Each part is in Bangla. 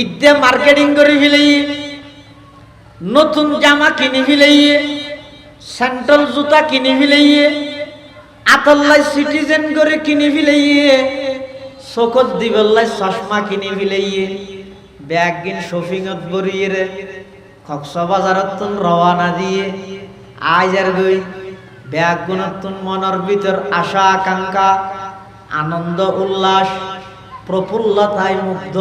ঈদে মার্কেটিং করে ফেলাই, নতুন জামা কিনে ফেলাই, স্যান্ডেল জুতা কিনে ফেলাই, আতল্লাই সিটিজেন করে কিনে ফেলাই, চোখত দিবল্লাই চশমা কিনে ফেলাই, ব্যাগ কিন শপিংত বরিয়ে রে কক্সবাজারত রওনা দিয়ে আইজার গই ব্যাগ গুণতুন মনের ভিতর আশা আকাঙ্ক্ষা আনন্দ উল্লাস প্রফুল্লতায় মুগ্ধ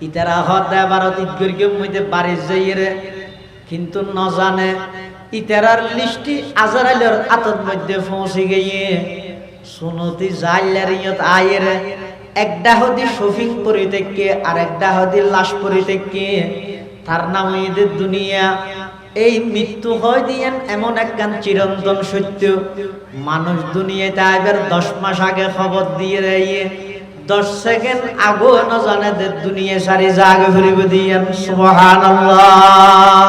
ইতারা হদে ভারত ঈদগির মধ্যে বাড়ি যাইয়ে রে কিন্তু ন জানে ইতারার লিস্টি আজরাইলের আতর মধ্যে পৌঁছে গিয়ে সুনতি জাইলার ইয়ত আইয়ে রে একটা হদি শপিং পরি থেকে আর একটা হদি লাশ পরি থেকে তার নাম ঈদের দুনিয়া। এই মৃত্যু হয় দিয়েন এমন একখান চিরন্তন সত্য, মানুষ দুনিয়াতে আইবার 10 মাস আগে খবর দিয়ে রাইয়ে 10 সেকেন্ড আগো না জানে যে দুনিয়া সারি জাগে ফিরিব দিয়েন। সুবহানাল্লাহ।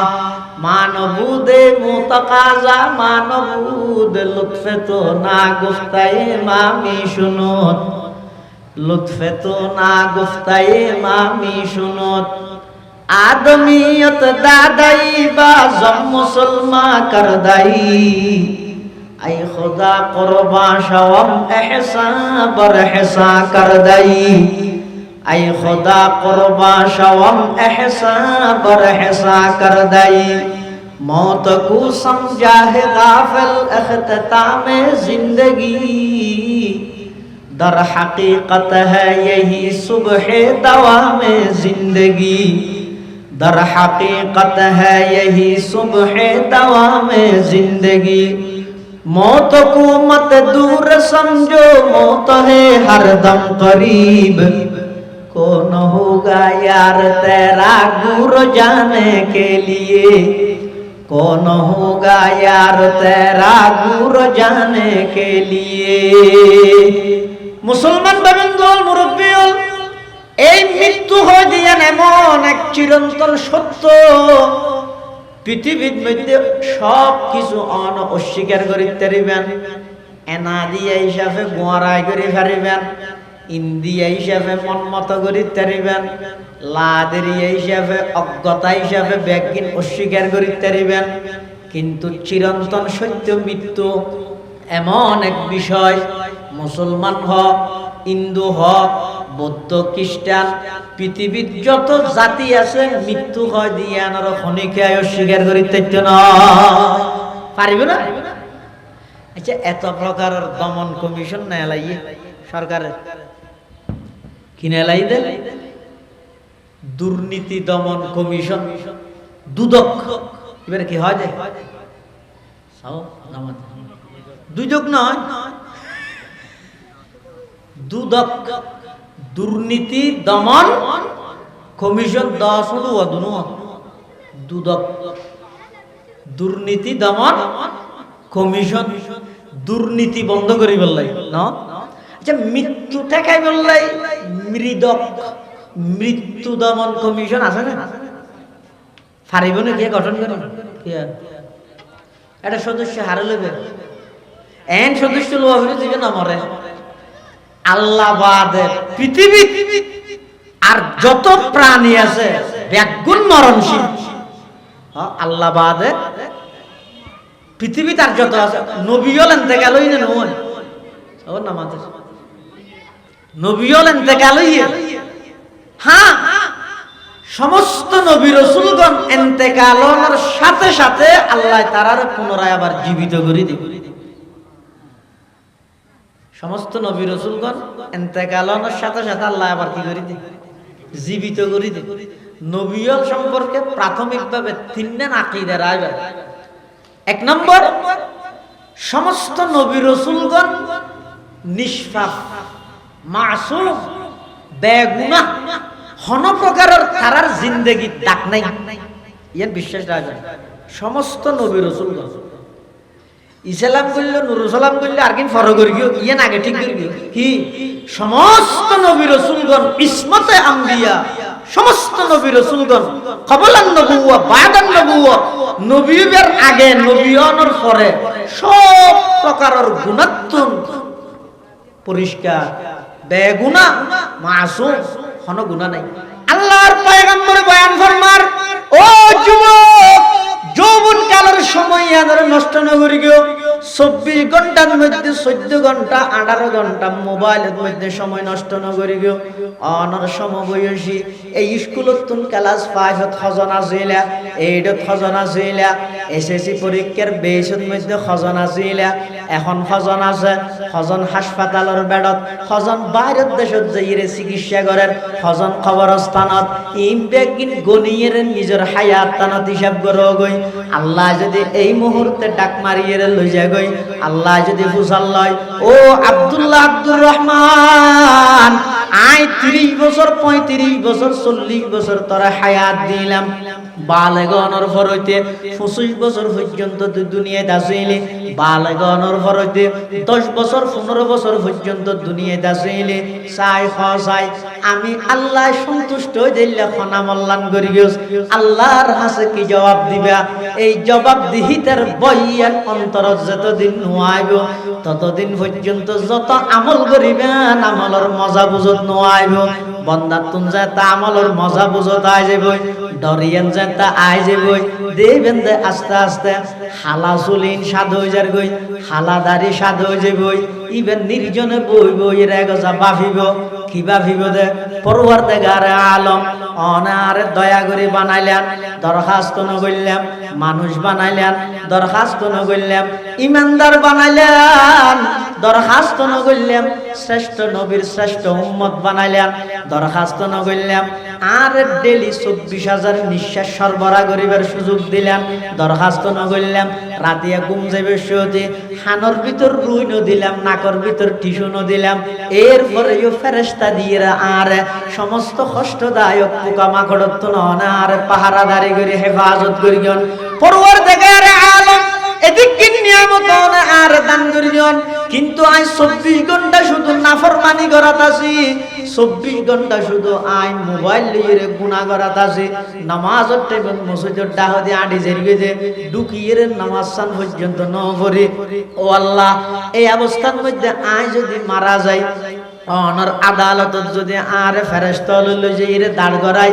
মানবুদে মুতাকাজা মানবুদে লুৎফে তো না গুফতায়ে মামি শুনুত, লুৎফে তো না গুফতায়ে মামি শুনুত। आदमियत दादाई बाजम मुसलमा कर दाई आई खुदा कुर्बा शवम एहसा बर एहसा कर दाई आई खुदा कुर्बा शवम एहसा बर एहसा कर दाई। मौत को समझा है गाफिल इख्तिताम जिंदगी, दर हकीकत है यही सुबह दवाम जिंदगी, दर हकीकत है यही सुबह दवाम जिंदगी। मौत को मत दूर समझो मौत है हर दम करीब, कौन होगा यार तेरा गुर जाने के लिए, कौन होगा यार तेरा गुर जाने के लिए। मुसलमान बंधुओं मुरब्बियों, এই মৃত্যু হয় দিয়েন এমন এক চিরন্তন সত্য, পৃথিবীর মধ্যে সব কিছু অস্বীকার করিতে পারিবেন, এনা দিয়া হিসাবে গোয়ারাই করে পারিবেন, ইন্দিয়া হিসাবে মনমত করিতে পারিবেন, লাদেরিয়া হিসাবে অজ্ঞতা হিসাবে ব্যাগিন অস্বীকার করিতে পারিবেন, কিন্তু চিরন্তন সত্য মৃত্যু এমন এক বিষয়, মুসলমান হোক হিন্দু হোক বৌদ্ধ খ্রিস্টান পৃথিবীর যত জাতি আছে মৃত্যু হয় দিয়ে আনার খনিকায় অস্বীকার করিতে না পারিবে না। আচ্ছা, এত প্রকারের দমন কমিশন না এলাইয়ে সরকারের কিনে এলাই দে, দুর্নীতি দমন কমিশন দুদক, এবারে কি হয় যে দুদক নয় দুদক, দুর্নীতি দমন কমিশন 10 দুদক, দুর্নীতি দমন কমিশন দুর্নীতি বন্ধ করি বললাই না। আচ্ছা, মৃত্যু ঠেকাই বললাই মৃদক, মৃত্যু দমন কমিশন আছে না, পারিব না কে গঠন করে এটা সদস্য হারে লইবে এন সদস্য লোয়া হইলে দিবে না মরে। আল্লাহ বাদে পৃথিবী আর যত প্রাণী আছে ব্যাগুণ মরণশীল, আল্লাহ বাদে পৃথিবী তার যত আছে নবীও এতেকাল হই না নয় ও নামাজ নবীও এতেকাল হইয়ে, হ্যাঁ সমস্ত নবী রাসূলগণ এতেকালের সাথে সাথে আল্লাহ তারার পুনরায় আবার জীবিত করে দিবে। সমস্ত নবী রাসূলগণ ইন্তেকালের সাথে সাথে আল্লাহ আবার কি করে দেয়, জীবিত করে দেয়। নবীয়ল সম্পর্কে প্রাথমিকভাবে 3 আকীদা রায়। 1 নম্বর, সমস্ত নবী রাসূলগণ নিষ্পাপ মাসুম বেগুনাহ, কোন প্রকারের তারার জিন্দেগি দাগ নাই, ইয়ার বিশ্বাস রায়। সমস্ত নবী রাসূলগণ ইসলাম করল নুরুল সালাম করলে আর কি ফরক করি গিয়ে ইয়ে আগে ঠিক করি কি সমস্ত নবী রাসূলগণ ইসমতে আম্বিয়া, সমস্ত নবী রাসূলগণ কবলান নবুওয়া বাদান নবুওয়া, নবীদের আগে নবীয়নের পরে সব প্রকারের গুণাত্মক পরিষ্কার বেগুনাহ মাসুম, কোনো গুনাহ নাই। আল্লাহর করি গো 24 ঘন্টার মধ্যে 14 ঘন্টা 18 ঘন্টা মোবাইলের মধ্যে সময় নষ্ট ন করি গো অনর সমবয়সী এই স্কুলত তুন ক্লাস 5 খজনা ছিলা 8 খজনা ছিলা এসএসসি পরীক্ষার বেসের মধ্যে খজনা ছিলা এখন খজন আছে খজন হাসপাতালের বেডত খজন বাইরের দেশত যাইরে চিকিৎসা করার খজন খবরস্থানত ইমবেগিন গনিয়ের নিজের হায়াত তানত হিসাব করো গই আল্লাহ যদি এই মুহূর্তে ডাক মারিয়ে লই যায় গই আল্লাহ যদি ফুসাল লয় ও আব্দুল্লাহ আব্দুর রহমান আই 30 বছর 35 বছর 40 বছর তোরা হায়াত দিলাম বালেগনর ফরইতে 25 বছর পর্যন্ত দুনিয়াতে আসিলি বালেগনর ফরইতে 10 বছর 15 বছর পর্যন্ত দুনিয়াতে আসিলি চাই খাই আমি আল্লাহ সন্তুষ্ট হইলে খনা মল্লান করি গেছ আল্লাহর হাসে কি জবাব দিবা এই জবাব দিহিতার বইয়ান অন্তরত যতদিন নোয়াইব ততদিন পর্যন্ত যত আমল করিবেন আমলের মজা বুঝত নোয়াইব বন্দার তুন যায় তা আমলের মজা বুঝত আই যাবই ডরিয়েন যায় তা আই যাবই দেবেন দে আস্তে আস্তে হালা চুলিন সাদ হয়ে যার গই হালা দাড়ি সাদ হয়ে যাবই ইবেন নির্জনে বই বই রেগজা বাফিব কি বাফিব দে পরওয়ারদিগার আলম অনারে দয়া করে বানাইলেন দরখাস্ত নগইলাম মানুষ বানাইলেন দরখাস্ত নগইলাম ইমানদার বানাইলেন দরখাস্ত নগইলাম শ্রেষ্ঠ নবীর শ্রেষ্ঠ উম্মত বানাইলেন দরখাস্ত নগইলাম আর ডেলি 24,000 নিঃশ্বাস সরবরাহ করিবার সুযোগ দিলেন দরখাস্ত নগইলাম রাতিয়া ঘুম যাবে শুতে হানর ভিতর রুই ন দিলাম নাকর ভিতর টিস্যু ন দিলাম এরপরে ফেরেশতা দিয়ে আর সমস্ত কষ্টদায়ক পোকামাকড় তো না আর পাহারাদারি করে হেফাজত করিগন পরওয়ারদিগার আলম এদিকে নিয়ামত আর দান করিগন কিন্তু আজ 24 ঘন্টা শুধু নাফরমানি করাত আছি 24 ঘন্টা শুধু আই মোবাইল লিয়ে গুনাহ করাত আছি নামাজের টাইমে মসজিদের ডাহদি আডি জেরিয়ে যে ঢুকিয়ে নামাজ সান পর্যন্ত ন পড়ি ও আল্লাহ এই অবস্থার মধ্যে আই যদি মারা যায় অনর আদালত যদি আর ফেরেশতা লই যে এর দাঁড় করাই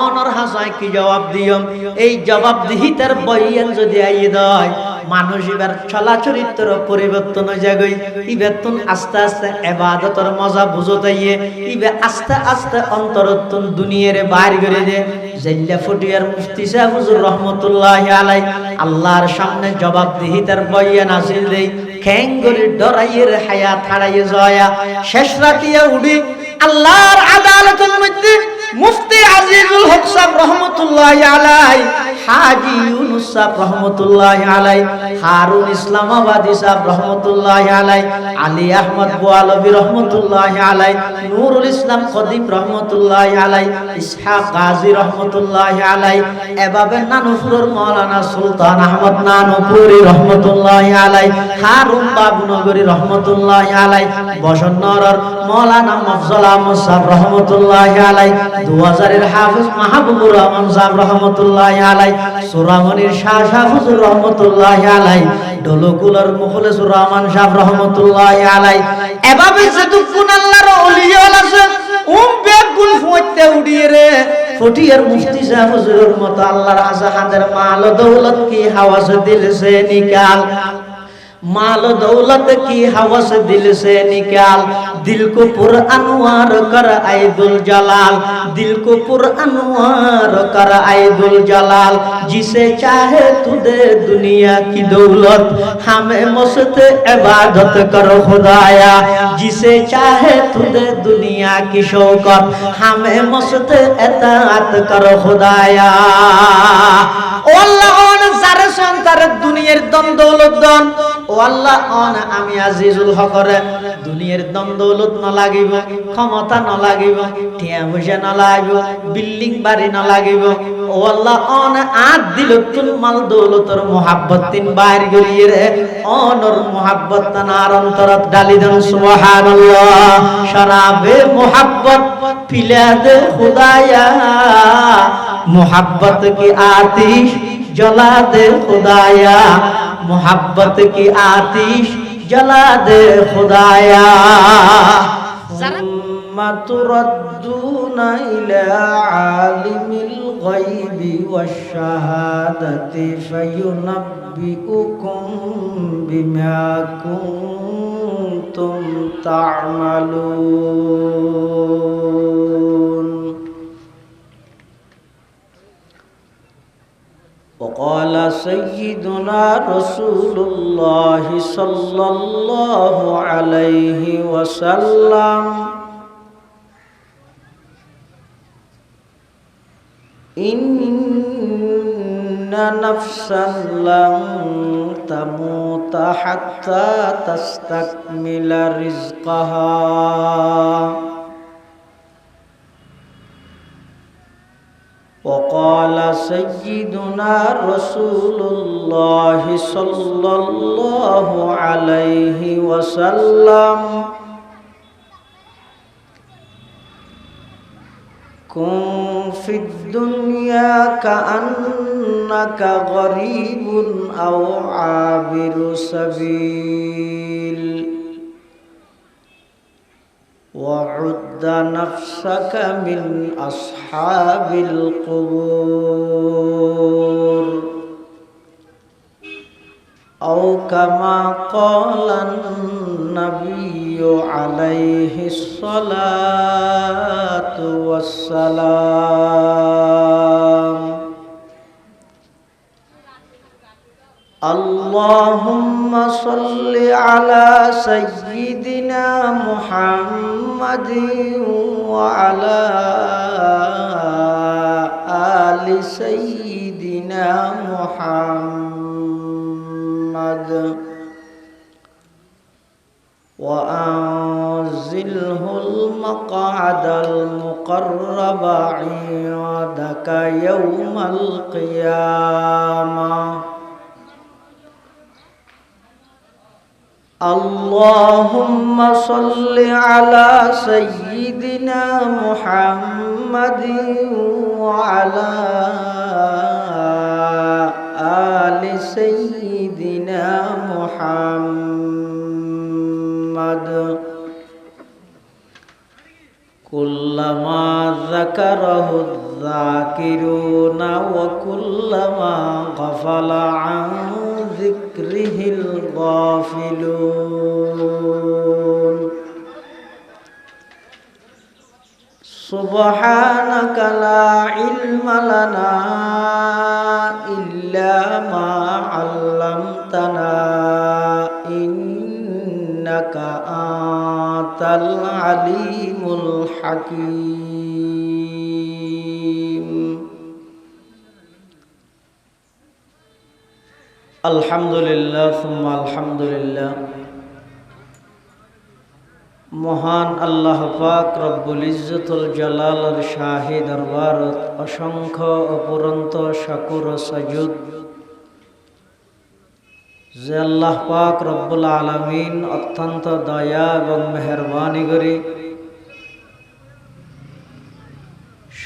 অনর হাসায় কি জবাব দিয়ম এই জবাব দিহিতার বইয়ান যদি আই দেয় মানুষ এবার চলা চরিত্র পরিবর্তন হয়ে যাগই ইবেতন আস্তে আস্তে ইবাদতের মজা বুঝতাইয়ে ইবে আস্তে আস্তে অন্তরতন দুনিয়ার বাইর করে দে জাল্লা ফটিয়ার মুফতি সাহেব হুজুর রহমাতুল্লাহি আলাই আল্লাহর সামনে জবাব দিহিতার বইয়ান আসিল দেই খেঙ্গরি ডরাইয়ের হায়াত হারাইয়ে জয়া শেষ রাতিয়া উডি আল্লাহর আদালতের মধ্যে মুফতি আজিজুল হক সাহেব রহমাতুল্লাহি আলাই হাজী ইউনুস সাহেব রহমাতুল্লাহি আলাই হারুন ইসলামাবাদী সাহেব রহমাতুল্লাহি আলাই আলী আহমদ বোয়ালবী রহমাতুল্লাহি আলাই নুরুল ইসলাম কদিম রহমাতুল্লাহি আলাই ইসহাক গাজী রহমাতুল্লাহি আলাই এভাবে নানুপুরের মাওলানা সুলতান আহমদ নানুপুরি রহমাতুল্লাহি আলাই হারুন বাবুনগরী রহমাতুল্লাহি আলাই বসন্নরর মাওলানা মফজল আহমদ সাহেব রহমাতুল্লাহি আলাই 2000 এর হাফেজ মাহবুবুর রহমান সাহেব রহমাতুল্লাহি আলাই সুরামনির শাহ হুজুর রহমাতুল্লাহি আলাই ডলকুলার মুখলেসুর রহমান সাহেব রহমাতুল্লাহি আলাই এভাবে যতক্ষণ আল্লাহর ওলিয়াল আছে বেগুন ফুঁতে উড়িয়ে রে ফটিয়ার মুফতি সাহেব হুজুরের মতো আল্লাহর আজাহাদের মাল দৌলত কি হাওয়া সে দিল সে নিকাল माल दौलत की हवस दिल से निकाल दिल को पुर अनवार कर आइदुल जलाल दिल को पुर अनवार कर आइदुल जलाल जिसे चाहे तू दे दुनिया की दौलत हमें मस्त इबादत करो खुदाया जिसे चाहे तू दे दुनिया की शौकत हमें मस्त इताअत करो खुदाया ओ अल्लाह ओन सारे संसार दुनियार दन दौलत दन ও আল্লাহ অনা আমি আজিজুল হকরে দুনিয়ার দন দৌলত ন লাগিব ক্ষমতা ন লাগিব টিয়া পয়সা ন লাগিব বিল্ডিং বাড়ি ন লাগিব ও আল্লাহ অনা আদ দিলতুন মাল দৌলতর মোহাব্বত তিন বাইর করিয়ে রে অনর মোহাব্বত তানার অন্তরত ডালি দেন সুবহানাল্লাহ শরাবে মোহাব্বত পিলা দে খুদায়া মোহাব্বত কি আতিশ जला दे खुदाया मोहब्बत की आतिश जला दे खुदाया तुरद्दूना इला आलिमिल गैब والشهادة فينبئكم بما كنتم تعملون. وقال سيدنا رسول الله صلى الله عليه وسلم إن نفسا لن تموت حتى تستكمل رزقها وقال سيدنا رسول الله صلى الله عليه وسلم كن في الدنيا كأنك غريب أو عابر سبيل وعد نفسك من أصحاب القبور أو كما قال النبي عليه الصلاة والسلام. اللهم صل على سيدنا محمد وعلى آل سيدنا محمد وأنزله المقعد المقرب عندك يوم القيامة. اللهم صل على سيدنا محمد وعلى آل سيدنا محمد كلما ذكره الذاكرون وكلما غفل عن ذكره الغافلون. سبحانك لا علم لنا إلا ما علمتنا إنك أنت العليم الحكيم. الحمد لله ثم الحمد لله. মহান আল্লাহ পাক রব্বুল ইজ্জতুল জালালের শাহী দরবারত অসংখ্য অপুরন্ত শাকুর ও সাজুদ যে আল্লাহ পাক রব্বুল আলামিন অত্যন্ত দয়া এবং মেহেরবানি করে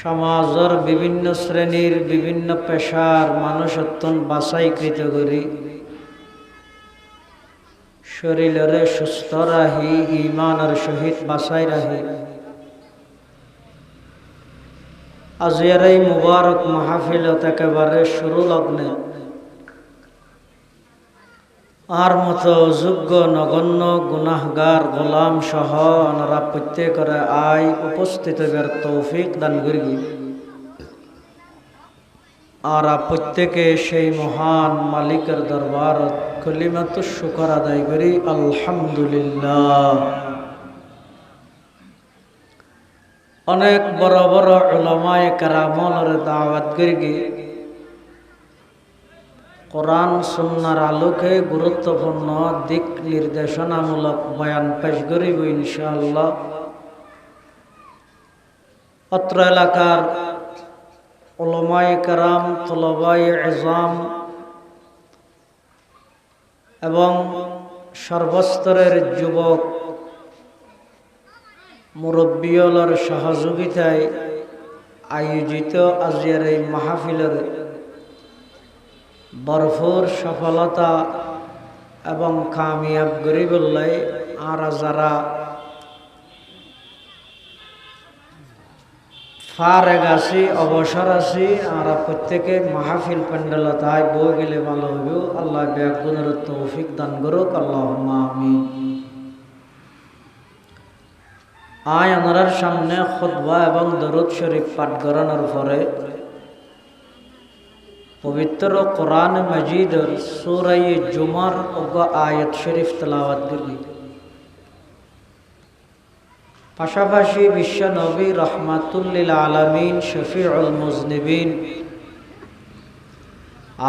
সমাজের বিভিন্ন শ্রেণীর বিভিন্ন পেশার মানুষত্বন বাছাইকৃত করে শরীরে সুস্থ রাহি ঈমানের সহিত বাঁচাই রাহি আজকের এই মুবারক মাহফিলত একেবারে শুরু লগ্নে আর মতো যোগ্য নগণ্য গুনাহগার গোলাম সহ ওনারা প্রত্যেকরে আয় উপস্থিত হবার তৌফিক দান করি আর প্রত্যেকে সেই মহান মালিকের দরবারত কলিমাতু শুকর আদায় করি আলহামদুলিল্লাহ। অনেক বড় বড় উলামায়ে কেরামর দাওয়াত করি কোরআন সুন্নাহর আলোকে গুরুত্বপূর্ণ দিক নির্দেশনামূলক বয়ান পেশ করিব ইনশাআল্লাহ। অত্র এলাকার উলামায়ে কেরাম, তুলাবায়ে ইজম এবং সর্বস্তরের যুবক মুরব্বিয়লর সহযোগিতায় আয়োজিত আজকের এই মাহফিলের ভরপুর সফলতা এবং কামিয়াব গরিবুল্লাহ আর যারা ফারেগ আছি, অবসর আছি। আমরা প্রত্যেকে মাহফিল প্যান্ডেল তাই বই গেলে ভালো হইব। আল্লাহ ব্যাগুণের তৌফিক দান করুক, আল্লাহুম্মা আমিন। আয় ওনার সামনে খুতবা এবং দরুদ শরীফ পাঠ করানোর পরে পবিত্র কোরআন মজিদের সূরা জুমার আয়াত শরীফ তেলাওয়াত করি। পাশাপাশি বিশ্ব নবী রহমাতুল লিল আলামিন শফিউল মুজনিবিন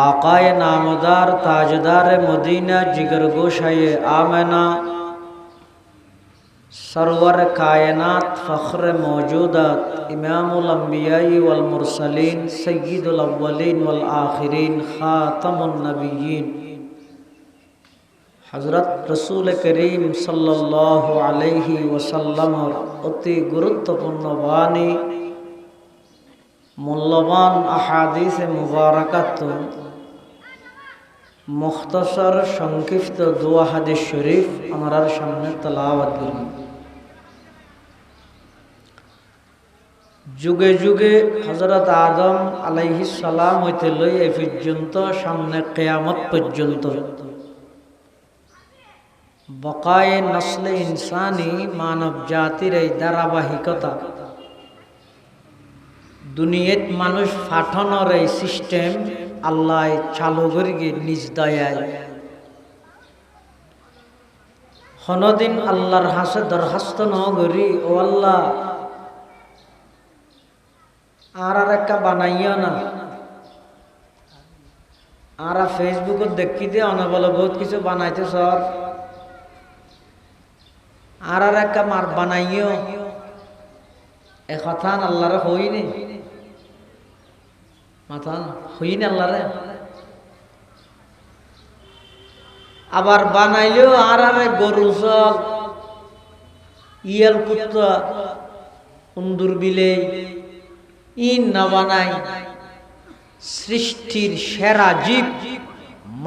আকায়ে নামদার তাজদার মদিনা জিগর গোশায়ে আমেনা सरवर कायनात फ़ख्र मौजूदात इमामुल अंबियाई वल मुरसलीन सय्यिदुल अव्वलीन वल आखिरीन खातमुन नबिय्यीन हज़रत रसूल करीम सल्लल्लाहु अलैहि वसल्लम अति गुरुत्वपूर्ण वाणी मूल्यवान अहादीस मुबारकात मुख्तसर संक्षिप्त दुआ हादीस शरीफ हमारे सामने तलावत करी। যুগে যুগে হযরত আদম আলাইহিস সালাম হইতে লই এই পর্যন্ত সামনে কিয়ামত পর্যন্ত বকায়ে নসলে ইনসানি মানব জাতির এই ধারাবাহিকতা দুনিয়াত মানুষ পাঠানোর এই সিস্টেম আল্লাহ চালু করিয়ে নিজ দয়ায় হনদিন আল্লাহর হাসে দরখাস্ত ন করি, ও আল্লাহ আর একটা বানাইও না। আর ফেসবুকত দেখি দিয়ে অনেক বলে বহুত কিছু বানাইতে সর, আর একটা মার বানাইও। এ কথা আল্লাহরে হইনি, মাথা হইনি আল্লাহরে। আবার বানাইলেও আর গরু সব ইয়াল কুত্তা উন্দুর বিলেই ইন না বানাই সৃষ্টির সেরা জীব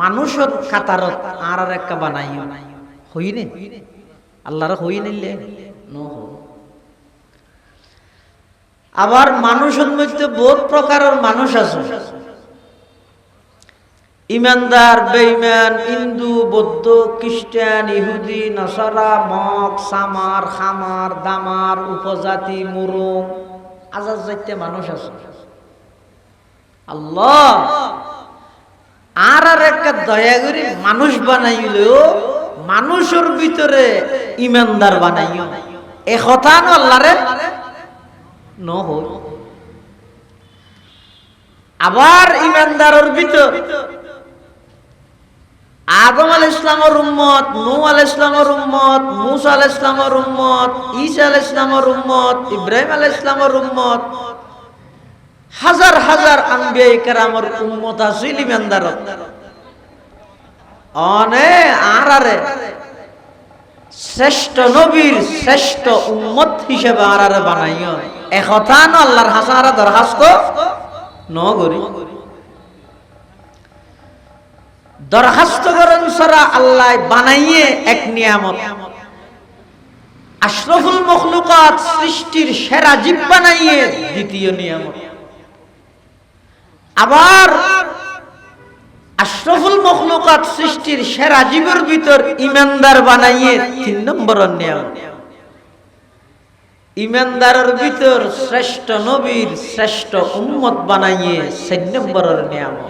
মানুষের কাতারত আর একটা বানাই হইনে আল্লাহর হই নিলে আবার মানুষের মধ্যে বহুত প্রকারের মানুষ আছে, ইমানদার বেঈমান, হিন্দু বৌদ্ধ খ্রিস্টান ইহুদি নাসারা মগ সামার খামার দামার উপজাতি মুরুং আজাদ যাইতে মানুষ আছে। আল্লাহ আর একটা দয়া করে মানুষ বানাইলেও মানুষের ভিতরে ইমানদার বানাইও, এ কথা আল্লাহরে ন হই। আবার ইমানদারের ভিতর আদম আলাইহিস সালামের উম্মত, নূহ আলাইহিস সালামের উম্মত, মূসা আলাইহিস সালামের উম্মত, ঈসা আলাইহিস সালামের উম্মত, ইব্রাহিম আলাইহিস সালামের উম্মত, হাজার হাজার আম্বিয়া কেরামের উম্মত আছে ইমানদার। অনে আরারে শ্রেষ্ঠ নবীর শ্রেষ্ঠ উম্মত হিসেবে আরারে বানাইও, এ কথা আল্লাহর হাসারা দরখাস্ত ন করি। দরখাস্ত করেন সারা আল্লাহ বানাইয়ে এক নিয়ামত, আশরাফুল মখলুকাত সৃষ্টির সেরা জীব বানাইয়ে দ্বিতীয় নিয়ামত। আবার আশরাফুল মখলুকাত সৃষ্টির সেরা জীবের ভিতর ইমানদার বানাইয়ে ৩ নম্বরের নিয়ামত। ইমানদারের ভিতর শ্রেষ্ঠ নবীর শ্রেষ্ঠ উম্মত বানাইয়ে ৪ নম্বরের নিয়ামত।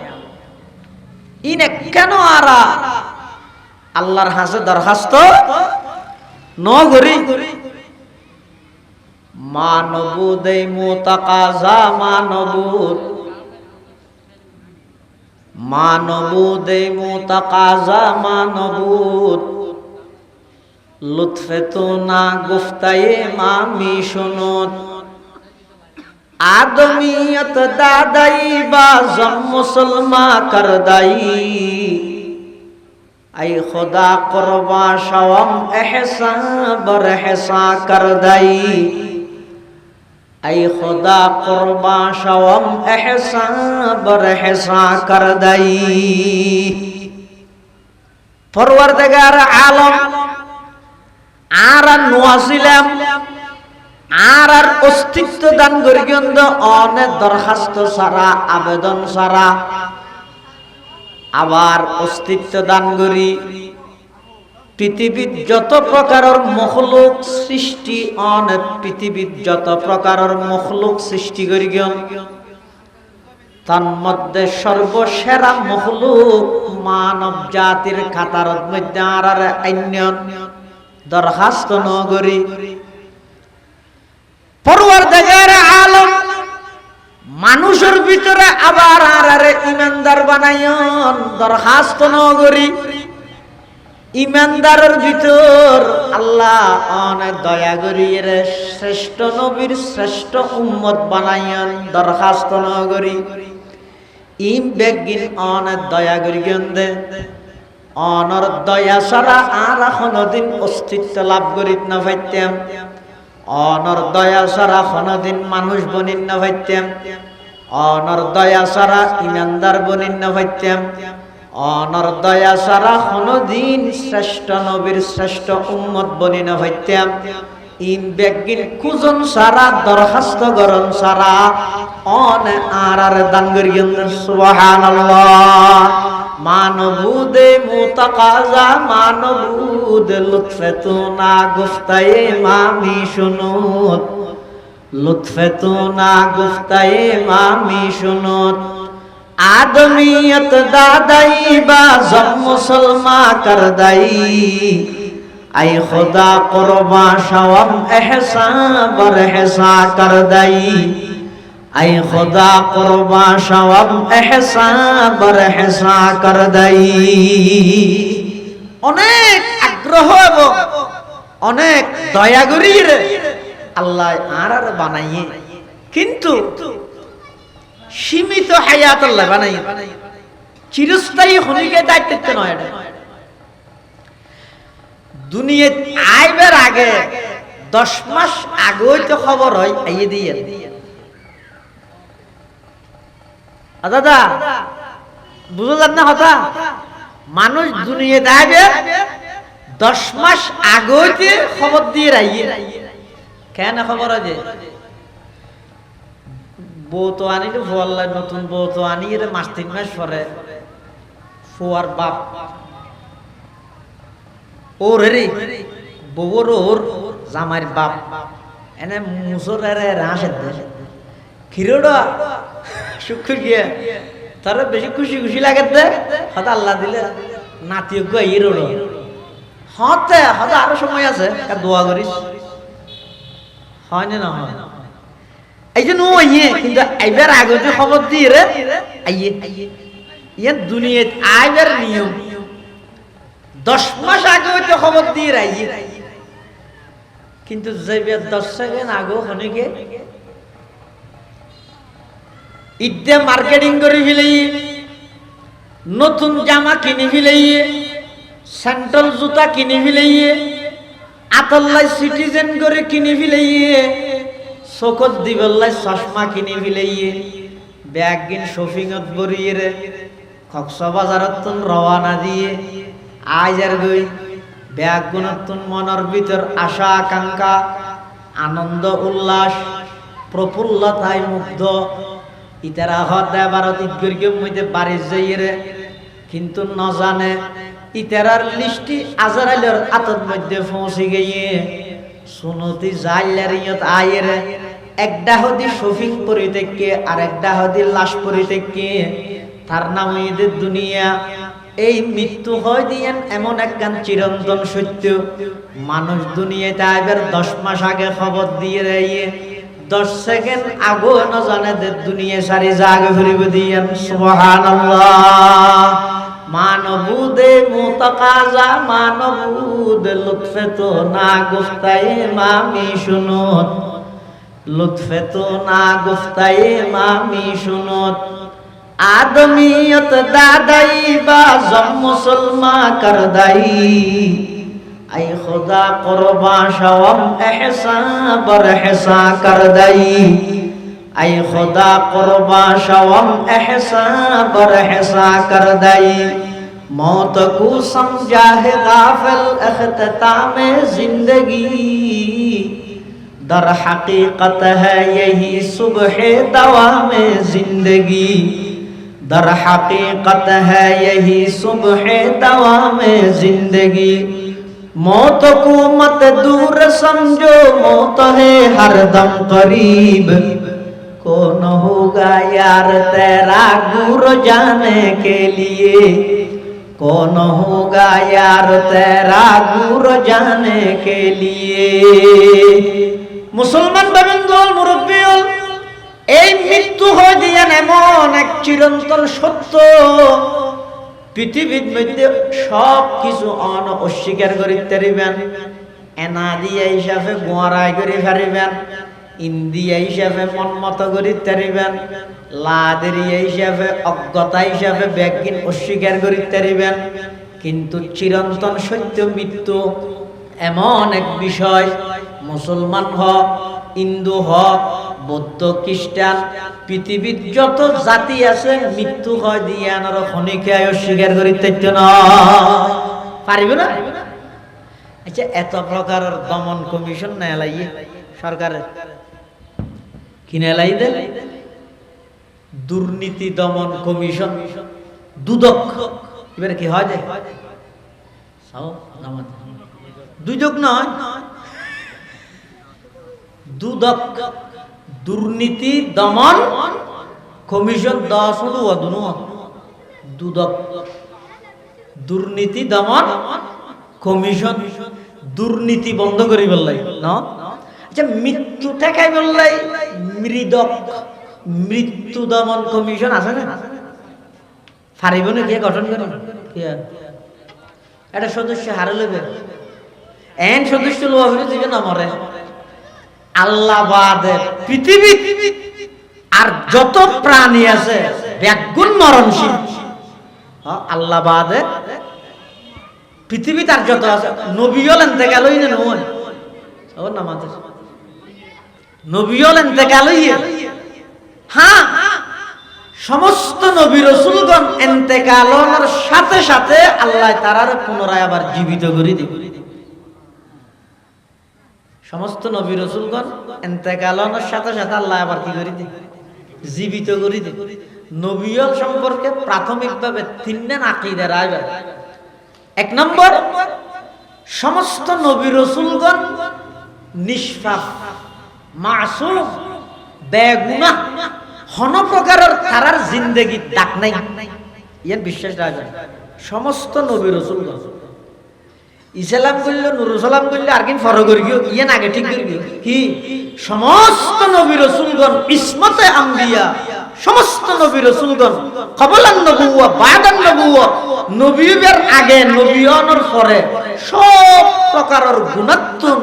ইনে কেন আরা আল্লাহর হাসে দরখাস্ত ন করি? মানবুদ এই মুতাকাজা মানবুদ, মানবুদ এই মুতাকাজা মানবুদ, লুৎফে তো না গুফতায়ে মামি শুনুত, आदमियत दादाई बाज़म मुसलमा कर दाई, आई खुदा कुर्बा शवम एहसान बर एहसा कर दाई, आई खुदा कुर्बा शवम एहसान बर एहसा कर दाई। परवरदिगार आलम आरा नुआसिलाम আর আর অস্তিত্ব দান করি কিন্তু অনেক দরখাস্ত ছাড়া আবেদন ছাড়া আবার অস্তিত্ব দান করি পৃথিবীর যত প্রকারের মখলুক সৃষ্টি অনেক পৃথিবীর যত প্রকারের মখলুক সৃষ্টি করি তার মধ্যে সর্বসেরা মখলুক মানব জাতির খাতার মধ্যে আর অন্য দরখাস্ত নগরী পরওয়ারদিগার আলম মানুষের ভিতরে আবার আর ইমানদার বানাইন দরখাস্ত নগরী ইমানদারের ভিতর আল্লাহ অনেক দয়া করিয়ে শ্রেষ্ঠ নবীর শ্রেষ্ঠ উম্মত বানাইন দরখাস্ত নগরী ইম বেগিন অনেক দয়া করি গন্ধে অনর দয়া ছাড়া আর কোনদিন অস্তিত্ব লাভ করিত না পাইতাম অনর দয়া ছাড়া কোনদিন মানুষ বনিন না পাইতাম অনর দয়া ছাড়া ইমানদার বনিন না পাইতাম অনর দয়া ছাড়া কোনদিন শ্রেষ্ঠ নবীর শ্রেষ্ঠ উম্মত বনি না পাইতাম ইম বেগিন কুজন সারা দরখাস্ত গরম সারা অনে আর দান করি সুবহানাল্লাহ মানবুদে মুতাকাজা মানবুদ লুৎফে তু না গুফতায়ে মামি শুনুত লুৎফে তু না গুফতায়ে মামি শুনুত আদমিয়ত দাদাই বা জব মুসলমা কর দাই আই খুদা কুরবা শাওম এহসান বর এহসা কর দাই আই খুদা কুরবা শাওম এহসান বর এহসা কর দাই অনেক আগ্রহ এবং অনেক দয়া করিয়ে আল্লাহ আর বানাইয়ে কিন্তু সীমিত হায়াত আল্লাহ বানাইয়ে চিরস্থায়ী হনিকে দায়িত্ব নয় দুনিয়া আইবার আগে 10 মাস আগেই তো খবর হয় আইয়ে দিয়ে দাদা বুঝলেন না কথা মানুষ দুনিয়া আইবে 10 মাস আগেই খবর দিয়ে রাইয়ে কেন খবর আছে বউ তো আনি ফোয়াল্লা নতুন বউ তো আনি এর মাস 3 মাস পরে ফোয়ার বাপ ওর রে বউর ওর জামাইর বাপ এনে মুসর রে রাশের দে খিরোড়া সুখ গিয়ে তার বেশি খুশি খুশি লাগে দে হয়তো আল্লাহ দিলে নাতিও গাইয়ে রোড়ো হতে হয়তো আরো সময় আছে দোয়া করিস হয় না হয় এই জন্য ইয়ে কিন্তু আইবার আগে যে খবর দিয়ে রে আইয়ে ইয়ে দুনিয়া আইবার নিয়ম 10 মাস আগে তো খবর দিয়ে রাইয়ে কিন্তু যে 10 সেকেন্ড আগে হনিকে ঈদে মার্কেটিং করে ফেলাই নতুন জামা কিনে ফেলাই স্যান্ডেল জুতা কিনে ফেলাই আতল্লাই সিটিজেন করে কিনে ফেলাই চোখত দিবল্লাই চশমা কিনে ফেলাই ব্যাগ কিন শপিংত বরিয়ে রে কক্সবাজারত রওনা দিয়ে আইজার গই ব্যাগ গুণতুন মনের ভিতর আশা আকাঙ্ক্ষা আনন্দ উল্লাস প্রফুল্লতায় মুগ্ধ ইতারা হতে ভারত ঈদগির মধ্যে বাড়ি যাইয়ে কিন্তু ন জানে ইতারার লিস্টি আজরাইলের আতর মধ্যে পৌঁছে গিয়ে সুনতি জাইলার ইয়ত আইয়ে একটা হদি শপিং পরি থেকে আর একটা হদি লাশ পরি থেকে তার নাম ঈদের দুনিয়া এই মৃত্যু হয় দিয়েন এমন একখান চিরন্তন সত্য মানুষ দুনিয়াতে আইবার 10 মাস আগে খবর দিয়ে রাইয়ে 10 সেকেন্ড আগো ন জানে যে দুনিয়া সারি জাগে ফিরিব দিয়েন সুবহানাল্লাহ মানবুদে মুতাকাজা মানবুদ লুৎফে তো না গুফতায়ে মামি শুনুত লুৎফে তো না গুফতায়ে মামি শুনুত आदमियत दादाई बा जब मुसलमा कर दाई आई खुदा कुर्बा शवम एहसान बर एहसा कर दाई आई खुदा कुर्बा शवम एहसान बर एहसा कर दाई मौत को समझा है गाफिल इख्तिताम जिंदगी दर हकीकत है यही सुबह दवाम जिंदगी दर हकीकत है यही सुबह दवाम जिंदगी मौत को मत दूर समझो मौत है हरदम करीब कौन होगा यार तेरा गुर जाने के लिए कौन होगा यार तेरा गुर जाने के लिए मुसलमान बाबेंदल मुरब्बियल এই মৃত্যু হয় দিয়ান এমন এক চিরন্তন সত্য পৃথিবীর মধ্যে সব কিছু অস্বীকার করিতে পারিবেন এনা দিয়া হিসাবে গোয়ারাই করে পারিবেন ইন্দিয়া হিসাবে মনমত করিতে পারিবেন লাদেরিয়া হিসাবে অজ্ঞতা হিসাবে ব্যাজ্ঞান অস্বীকার করিতে পারিবেন কিন্তু চিরন্তন সত্য মৃত্যু এমন এক বিষয় মুসলমান হোক হিন্দু হোক বৌদ্ধ খ্রিস্টান পৃথিবীর যত জাতি আছে মৃত্যু হয় দিয়ে আনার খনিকায় অস্বীকার করিতে না পারিব না আচ্ছা এত প্রকারের দমন কমিশন না এলাইয়ে সরকারের কিনে এলাই দে দুর্নীতি দমন কমিশন দুদক এবারে কি হয় যায় দুদক নয় দুদক দুর্নীতি দমন কমিশন 10 দুদক দুর্নীতি দমন কমিশন দুর্নীতি বন্ধ করি বললাই না আচ্ছা মৃত্যু ঠেকাই বললাই মৃদক মৃত্যু দমন কমিশন আছে না পারিব না কে গঠন করে কি এটা সদস্য হারে লইবে এন সদস্য লোয়া হইলে দিবে না মরে আল্লাহ বাদে পৃথিবী আর যত প্রাণী আছে ব্যাগুণ মরণশীল আল্লাহ বাদে পৃথিবী তার যত আছে নবীল এন্তেকালই না নয় ও নামাজ নবীল এন্তেকালই হ্যাঁ সমস্ত নবী রাসূলগণ এন্তেকালের সাথে সাথে আল্লাহ তারারে পুনরায় আবার জীবিত করে দিবে সমস্ত নবী রাসূলগণ ইন্তেকালের সাথে সাথে আল্লাহ আবার কি করে দেয় জীবিত করে দেয় নবীয়ত সম্পর্কে প্রাথমিকভাবে তিনটা আকীদা রায় এক নম্বর সমস্ত নবী রাসূলগণ নিষ্পাপ মাসুম বেগুনাহ কোন প্রকারের তারার জিন্দেগি দাগ নাই ইয়ার বিশ্বাস রাখা সমস্ত নবী রাসূলগণ ইসলাম করলো নুর সালাম করলো আর কিন ফরক করি ইয়ে আগে ঠিক করি কি সমস্ত নবী রাসূলগণ ইসমতে আম্বিয়া সমস্ত নবী রাসূলগণ কবলান নবুওয়া বাদান নবুওয়া নবীদের আগে নবীয়নের পরে সব প্রকারের গুণাত্মক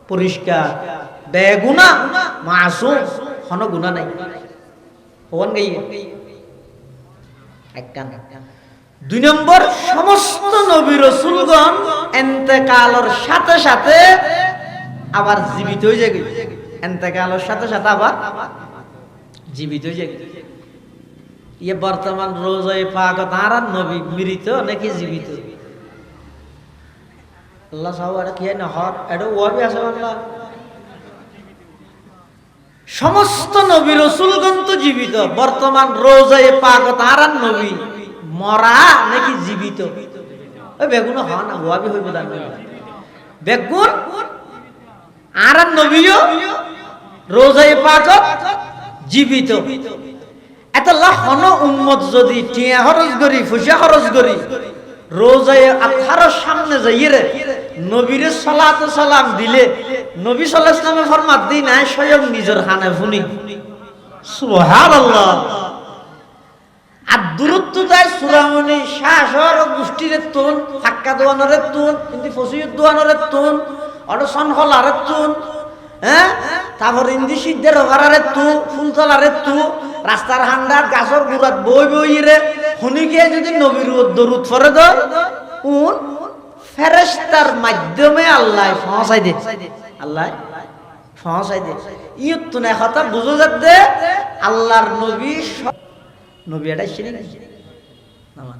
পরিষ্কার বেগুনাহ মাসুম কোনো গুনাহ নাই হন গই একখান দুই নম্বর সমস্ত নবী রাসূলগণ ইন্তেকালের সাথে সাথে আবার জীবিত হয়ে যায় ইন্তেকালের সাথে সাথে আবার জীবিত হয়ে যায় ইয়ে বর্তমান রোজায়ে পাক তারা নবী মৃত নাকি জীবিত আল্লাহ সাহাবার কি না হর এডো ওয়াবি আছে বাংলা সমস্ত নবী রাসূলগণ তো জীবিত বর্তমান রোজায়ে পাক তারা নবী মরা নাকি জীবিত ওই বেগুন হন ওয়াবি হইব দান বেগুন আর নবীও রোজায়ে পাক জীবিত এত লাখনো উম্মত যদি টিয়া খরচ করি ফুসা খরচ করি রোজায়ে আথার সামনে যাইরে নবীরে সালাত সালাম দিলে নবী সাল্লাল্লাহু আলাইহি ওয়াসাল্লামের ফরমাত দিই না স্বয়ং নিজের হানে ফুনি সুবহানাল্লাহ আর দূরত্ব যায় সুরামনি শাহর গোষ্ঠীর তুন ফাক্কা দোয়ানের তুন কিন্তু ফসিয়ত দোয়ানের তুন অডসন হলার তুন হ্যাঁ তারপর ইন্দি সিদ্ধের ওভারের তু ফুলতলার তু রাস্তার হান্ডার গাছর গুড়াত বই বইরে শুনি গিয়ে যদি নবীর দরুদ পড়ে দর কোন ফেরেশতার মাধ্যমে আল্লাহ পৌঁছাই দে আল্লাহ পৌঁছাই দে ইয়ত তো না কথা বুঝো যাতে আল্লাহর নবী নবী এটা শুনি নামাজ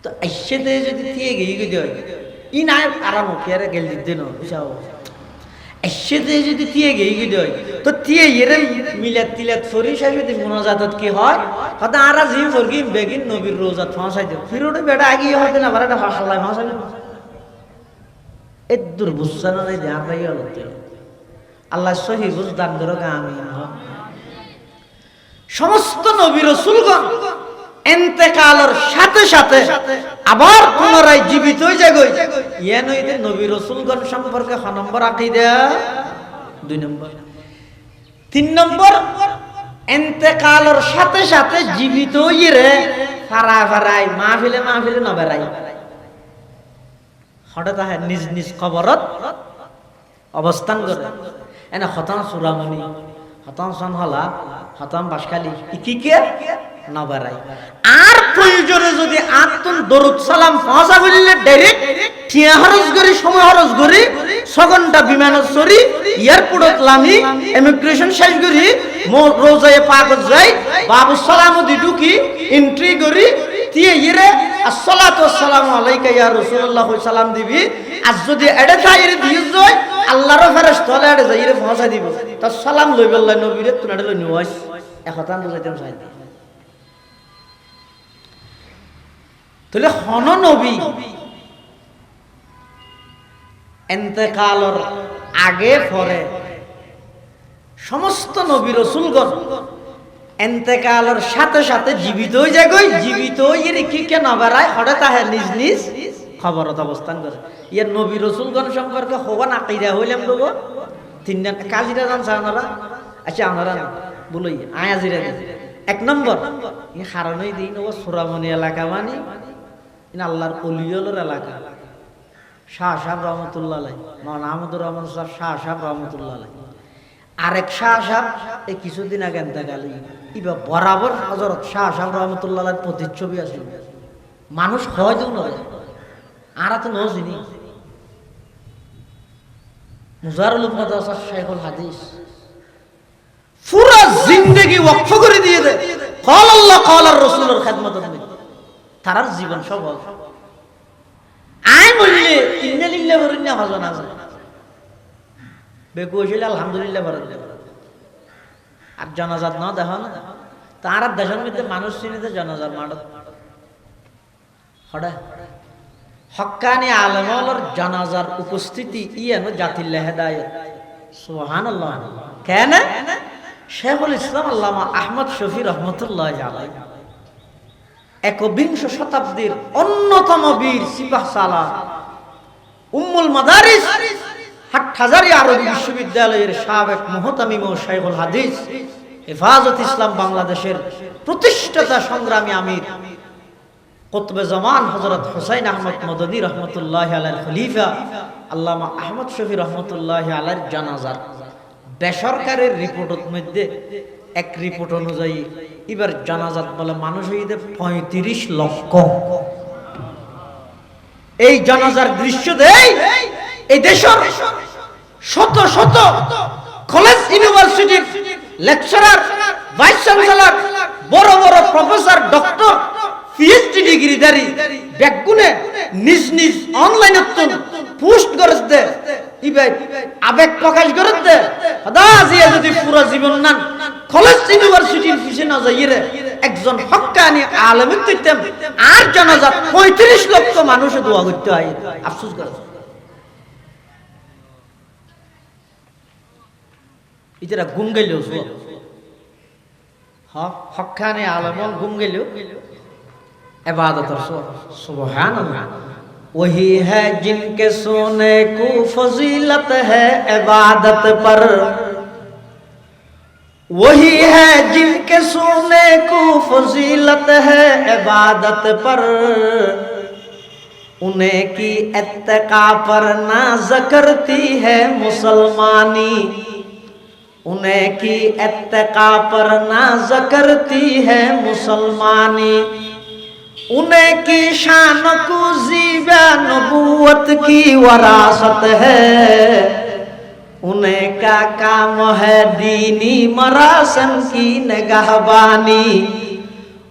তো আইসে দে যদি থেকে গিয়ে গিয়ে ই নাই আরাম কেরে গেল দিতে ন বুঝাও এসে যদি তিয়ে গেই গিয়ে তো তিয়ে এর মিলাত তিলাত ফরি সাহেব মোনাজাতত কি হয় হয়তো আরা জি ফরগিম বেগিন নবীর রোজাত ফাঁসাই দেব ফিরোটা বেটা আগিয়ে হয়তো না বারাটা হাল্লায় ফাঁসাই দেব এদুর বুঝছে না নাই ধ্যান রাখি হল আল্লাহ সহি বুঝ দান করো আমিন সমস্ত নবী রাসূলগণ ইন্তেকালের সাথে সাথে আবার পুনরায় জীবিত হয়ে যায় ইয়া নইতে নবী রাসূলগণ সম্পর্কে ক নম্বর আকীদা 2 নম্বর 3 নম্বর ইন্তেকালের সাথে সাথে জীবিত হয়ে রে ফারাই মাহফিলে না বেরাই হঠাৎ নিজ নিজ কবরত অবস্থান করে এনে খতম সুরামণি খতম সনহলা খতম বাসখালী কি কে না বেড়াই আর প্রয়োজনে যদি আত্মন দরুদ সালাম পৌঁছা বললে ডাইরেক্ট টিয়া খরচ করি সময় খরচ করি 6 ঘন্টা বিমানত চড়ি এয়ারপোর্টত লামি ইমিগ্রেশন শেষ করি রোজায়ে পাকত যাই বাবু সালাম দি ঢুকি এন্ট্রি করি তিয়ে ইরে আসসালাতু ওয়াসসালামু আলাইকা ইয়া রাসূলুল্লাহ সালাম দিবি আর যদি এডে তাইরে দিও জয় আল্লাহর ফেরেশতা এডে যাইরে পৌঁছা দিব তা সালাম লই বললা নবীরে তুনাড়ে লই নিওয়াস একতান বুঝাইতাম চাই তাহলে হন নবী ইন্তেকালের আগে পরে সমস্ত নবী রাসূলগণ ইন্তেকালের সাথে সাথে জীবিত হয়ে যায় জীবিত হয়ে কি কে না বেড়ায় হঠাৎ আহে নিজ নিজ খবরত অবস্থান করে ইয়ার নবী রাসূলগণ সম্পর্কে হবান আকীদা হইলাম দেব 3 কাজিরা জানছ আপনারা আচ্ছা আপনারা বলই আয়াজিরা 1 নম্বর ই কারণেই দিন ও সুরামনি এলাকা মানে ইন আল্লাহর ওলিয়র এলাকা শাহ সাহেব রহমতুল্লাহ আলাইহি মাওলানা আহমদুর রহমান শাহ সাহেব রহমতুল্লাহ আলাইহি আরেক শাহ সাহেব এই কিছুদিন আগে ইন্তেকাল ইবা বরাবর হযরত শাহ সাহেব রহমতুল্লাহ আলাইহির প্রতিচ্ছবি আছে মানুষ হয়তো নয় আর তো নজিনি মুজারুল মাদ্রাসা শাইখুল হাদিস পুরো জিন্দেগি ওয়াকফ করে দিয়ে দেয় ক্বাল আল্লাহ ক্বাল আর রাসূলের খিদমতত তার জীবন সব আই বললে ইন্না লিল্লাহি ওয়া ইন্না ইলাইহি রাজিউন বেকুশিল আলহামদুলিল্লাহ বড় আর জানাজাত না দেখো না তার দেশের মধ্যে মানুষ চিনিতে জানাজার মাঠ হড়া হক্কানি আলেমর জানাজার উপস্থিতি ইয়ানো জাতিল্লাহ হেদায়েত সুবহানাল্লাহ কেন শেখুল ইসলাম আল্লামা আহমদ শফি রহমতুল্লাহি আলাইহি 21 শতাব্দীর অন্যতম বীর সিপাহ সালার উম্মুল মাদারিস হাটহাজারী আরবি বিশ্ববিদ্যালয়ের সাবেক মুহতামিম ও শাইখুল হাদিস হেফাজত ইসলাম বাংলাদেশের প্রতিষ্ঠাতা সংগ্রামী আমির কুতবে জামান হযরত হুসাইন আহমদ মদনী রহমতুল্লাহি আলাইহির খলিফা আল্লামা আহমদ শফি রহমতুল্লাহি আলাইহির জানাজার বেসরকারের রিপোর্টের মধ্যে এক রিপোর্ট অনুযায়ী এবার জানাজাত বলে মানুষ হইতে 35 লক্ষ এই জানাজার দৃশ্য দেই এই দেশের শত শত কলেজ ইউনিভার্সিটির লেকচারার ভাইস চ্যান্সেলর বড় বড় প্রফেসর ডক্টর পিএইচডি ডিগ্রিধারী ব্যাকগুনে নিজ নিজ অনলাইনে পোস্ট করে দে ইবাই আবেগ প্রকাশ করে দে দাজিয়া যদি পুরো জীবন নান কলেজ ইউনিভার্সিটির পিছে না যাইরে একজন হক্কানি আলেম হইতেন আর জানাজা 35 লক্ষ মানুষ দোয়া করতে হয় আফসোস করে ইতারা গুম গেল হক্কানি আলেম গুম গেল इबादत सुभान अल्लाह वही है जिनके सोने को फजीलत है इबादत पर वही है जिनके सोने को फजीलत है इबादत पर उन्हें की इत्तका पर नाज करती है मुसलमानी उन्हें की इत्तका पर नाज करती है मुसलमानी उन्हें की शान को ज़ीबा नबूवत की वरासत है उन्हें का काम है दीनी मरासन की निगहबानी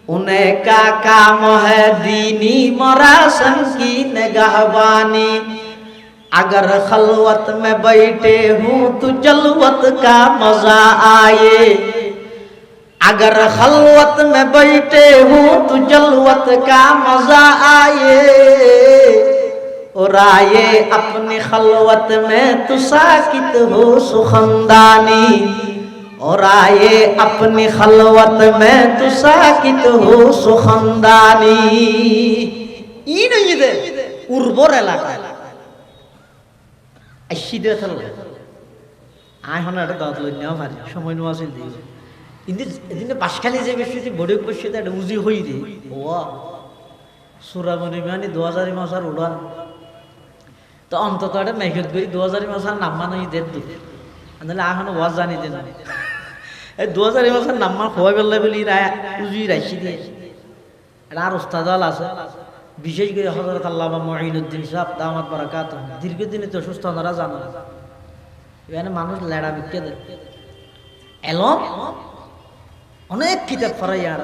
उन्हें का काम है दीनी मरासन की निगाहबानी। अगर खलवत में बैठे हूँ तो जलवत का मजा आए, अगर खलवत में बैठे हूँ तो जलवत का मजा आए। और आए अपनी खलवत में तो साकित हो सुखंदानी, और आए अपनी खलवत में तो साकित हो सुखंदानी। ই নইদে উর্বর এলাকা আইসিদে থাল আই হন এটা দাঁত লই নেওয়া পারি সময় নেওয়া আছিল দি ইন্দি এদিনে বাসখালি যে বেশি বড় বসে এটা উজি হই রে ও সুরামনি মানে 2000 মাসার উড়ান তো অন্তত এটা মেঘত করি 2000 মাসার নাম মানই দে দু আনলে আহন ওয়াজ জানি দে না এই 2000 মাসার নাম মান হওয়া গেল বলি উজি রাইছি দিয়ে এটা আর উস্তাদাল আছে বিশেষ করে হযরত আল্লামা মুঈনুদ্দিন সাহেব দামাত বারাকাত দীর্ঘদিনে তো সুস্থ ওনারা জানেন এখানে মানুষ লেড়া বিকে দেয় এলম অনেক কিতাব পড়াই আর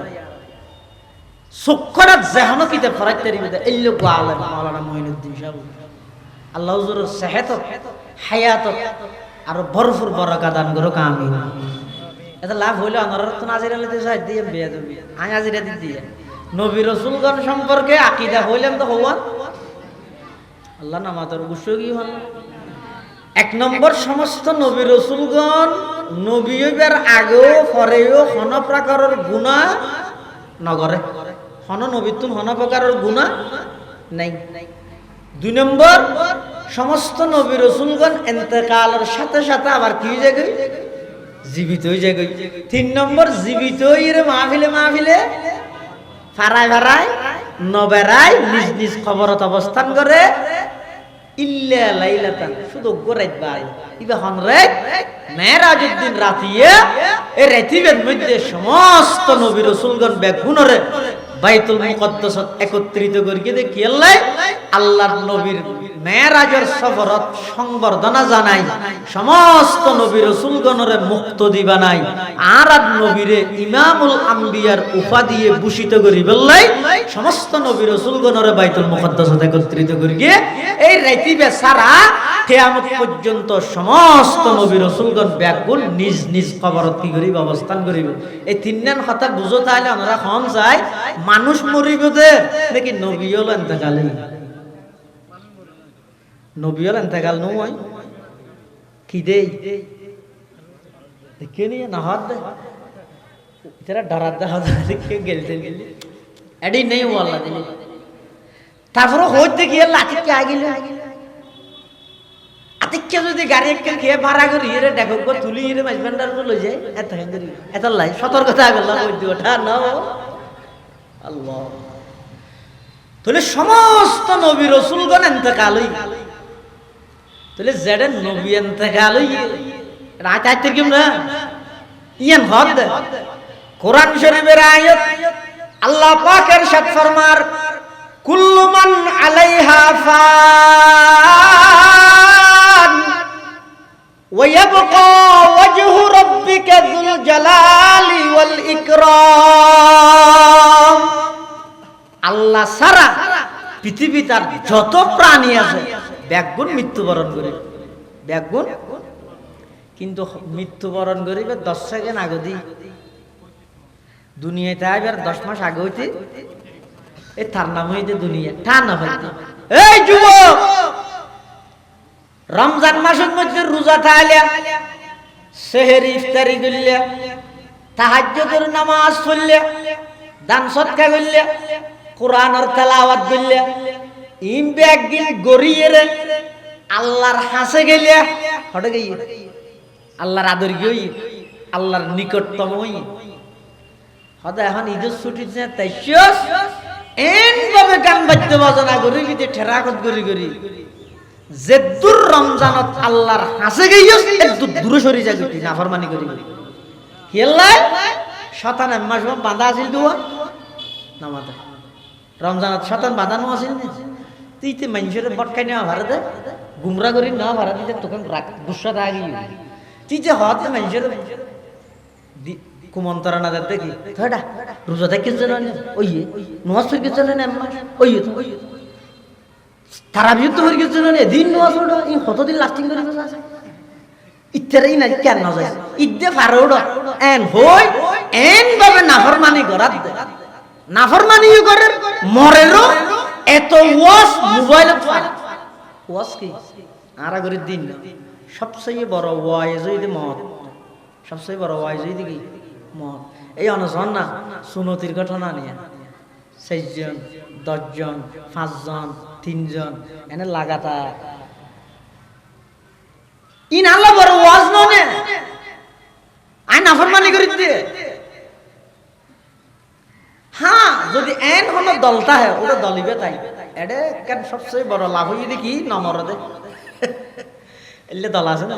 সুক্ষরাত জাহানো কিতাব পড়াইতে রিবে এই লোক আলেম মাওলানা মুঈনুদ্দিন সাহেব আল্লাহ হুজুরের সেহত হায়াত আর ভরপুর বরকত দান করুক আমিন। এটা লাভ হইলো ওনারা তো নাজিরা লইতে চাই দিয়ে বিয়া দেবে আই নাজিরা দিয়ে নবী রাসূলগণ সম্পর্কে আকীদা হইলেন তো হওয়া আল্লাহ নামাতের উদ্দেশ্য কি হল এক নম্বর সমস্ত নবী রাসূলগণ নবী হইবার আগেও পরেও কোন প্রকারের গুনাহ নগরে কোন নবীতুন কোন প্রকারের গুনাহ নাই। দুই নম্বর সমস্ত নবী রাসূলগণ ইন্তেকালের সাথে সাথে আবার কি হয়ে যায় জীবিত হয়ে যায়। তিন নম্বর জীবিত হইরে মাহফিলে মাহফিলে ফারায় ফারায় নবেরায় নিজ নিজ খবরত অবস্থান করে ইল্লা লাইলাতান শুধু গোরাইত বাই ইবা হন রাত মেরাজের দিন রাতিয়া এই রাতিবের মধ্যে সমস্ত নবী রাসূলগণ বেগুনরে বাইতুল মুকদ্দাসত একত্রিত করিয়ে দেখি আল্লাহর নবীর মেরাজের সফরত সংবর্ধনা জানাই সমস্ত নবী রাসূলগণরে মুক্তদি বানাই আর নবীরে ইমামুল আম্বিয়ার উপাধি দিয়ে ভূষিত করি বললাই সমস্ত নবী রাসূলগণরে বাইতুল মুকদ্দাসত একত্রিত করিয়ে এই রাতিবে সারা কিয়ামত পর্যন্ত সমস্ত নবী রাসূলগণ ব্যাকুল নিজ নিজ কবরত কি করিব অবস্থান করিব। এই তিনজন কথা বুঝো তাহলে আমরা কম যায় মানুষ মরিব দে নাকি নবী হল ইন্তেকাল নবী হল ইন্তেকাল নয় কি দেই দেখে নিয়ে না হাত দে ইতারা ডরাত দে হাত দেখে গেলতে গেলি এডি নেই ওয়াল্লাহ দিলি তারপরে হইতে গিয়ে লাঠি কে আগিলে আতিকে যদি গাড়ি একখান খেয়ে ভাড়া করি এরে দেখো গো তুলি এরে মাইজবান্ডার লই যায় এত হেন্দরি এত লাই সতর্কতা আগলা কই দি ওঠা না আল্লাহ। তাহলে সমস্ত নবী রাসূলগণ ইন্তেকাল হই তাহলে যেডে নবী ইন্তেকাল হই রাত আইতে কিম না ইয়ান হদ কোরআন শরীফের আয়াত আল্লাহ পাক ইরশাদ ফরমার কুল্লু মান আলাইহা ফান ওয়া ইয়াবকা ওয়াজহু রাব্বিকা যুল জালালি ওয়াল ইকরাম। আল্লাহ সারা পৃথিবীতে তার যত প্রাণী আছে ব্যাগুণ মৃত্যুবরণ করে ব্যাগুণ কিন্তু মৃত্যুবরণ করিবে 10 সেকেন্ড আগে দি দুনিয়াতে আইবার 10 মাস আগে হইতে এই তার নাম হইতে দুনিয়া তা না হইতে। এই যুবক রমজান মাসের মধ্যে রোজা থাকলে সেহরি ইফতারি করলে তাহাজ্জুদের নামাজ পড়লে দান সদকা করলে কোরআনের তেলাওয়াত করলে ইম ব্যাগিন গড়িয়ে আল্লাহর হাসে গেলে হটে গিয়ে আল্লাহর আদর গিয়ে আল্লাহর নিকটতম হই হদা এখন ঈদের ছুটি তাইছস এন ভাবে গান বাজতে বাজনা করি যে ঠেরাকত করি করি যে দূর রমজানত আল্লাহর হাসে গিয়েস একটু দূরে সরে যা গতি নাফরমানি করি কি আল্লাহ শতান মাস বাঁধা আছিল দুয়া নামাতে রমজানত শতান বাঁধানো আছিল না তুইতে মানুষের বটকাই নেওয়া ভারতে গুমরা করি নেওয়া ভারত তখন গুসা থাকি তুই যে হতে মানুষের কুমন্তরা না দেখি থয়ডা রোজা থেকে চলে না ওইয়ে নামাজ পড়ে চলে না ওইয়ে তারাবিও তো হয়ে গেছে না দিন নামাজ পড়া এই কতদিন লাস্টিং করে আছে ইত্যাদি না কেন না যায় ইদ্দে ফারোড এন হই এন ভাবে নাফরমানি করাত নাফরমানিও করে মরেরও এত ওয়াজ মোবাইলে পায় ওয়াজ কি আর আগের দিন সবচেয়ে বড় ওয়াজ হইছে মত সবচেয়ে বড় ওয়াজ হইছে কি মত এই অনশন না সুনতির ঘটনা নিয়ে 6 জন 10 জন 5 জন 3 জন এনে লাগাতার ইন আল্লাহ বড় ওয়াজ ননে আই নাফরমানি করি দে হ্যাঁ যদি এন হলো দলটা হয় ওটা দলিবে তাই এডে কেন সবচেয়ে বড় লাভ হই দেখি নমরদে এলে দল আছে না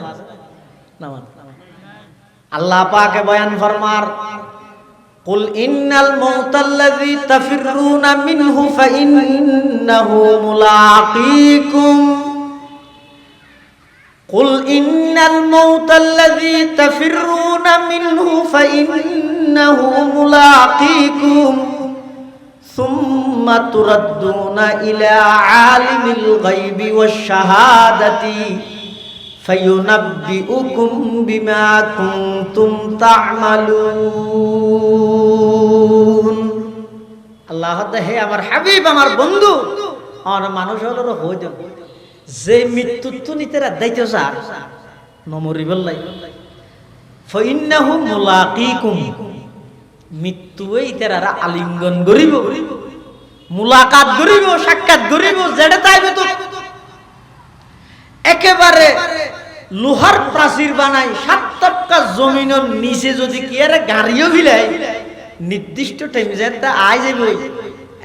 নামান আল্লাহ পাকে বয়ান ফরমার কুল ইন্নাল মাউতাল্লাযী তাফিরুনা মিনহু ফাইন্নাহু মুলাকীকুম কুল ইন্নাল মাউতাল্লাযী তাফিরুনা মিনহু ফাইন্নাহু মুলাকীকুম সুম্মা তুরাদ্দুনা ইলা আলিমিল গায়বি ওয়াশ শাহাদাতি ফায়ুনাব্বিউকুম বিমা কুনতুম তা'মালুন আল্লাহ হে আমার হাবিব আমার বন্ধু আর মানুষ হলো হই দেব যে মৃত্যু তো নিতেরা দাইতে স্যার নমরি বললাই ফাইন্নাহু মুলাকীকুম মৃত্যুই ইতারা আলিঙ্গন করিব মুলাকাত করিব সাক্ষাৎ করিব যেটা চাইবে তো একেবারে লোহার প্রাচীর বানাই 7 টপকা জমিনের নিচে যদি কি আরে গাড়িও ভিলাই নির্দিষ্ট টাইম যেটা আই যাবে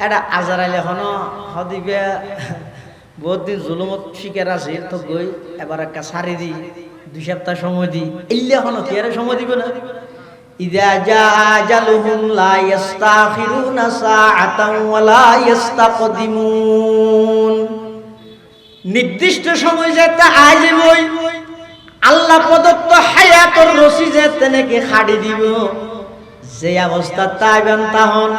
এটা আজারাইলে হন হদিবে বহুত দিন জুলুমত শিকার আছে তো গই এবার একটা সারি দি 2 সপ্তাহ সময় দি ইল্লে হন কি আরে সময় দিবে না ইযা জাআজালুহুম লা ইস্তাখিরুনা সাআতান ওয়া লা ইস্তাকদিমুন নির্দিষ্ট সময় যেটা আজ বই আল্লাহ প্রদত্ত হায়াতর রশি যেতে নাকি খাড়ি দিব যে অবস্থা তাইবেন তাহন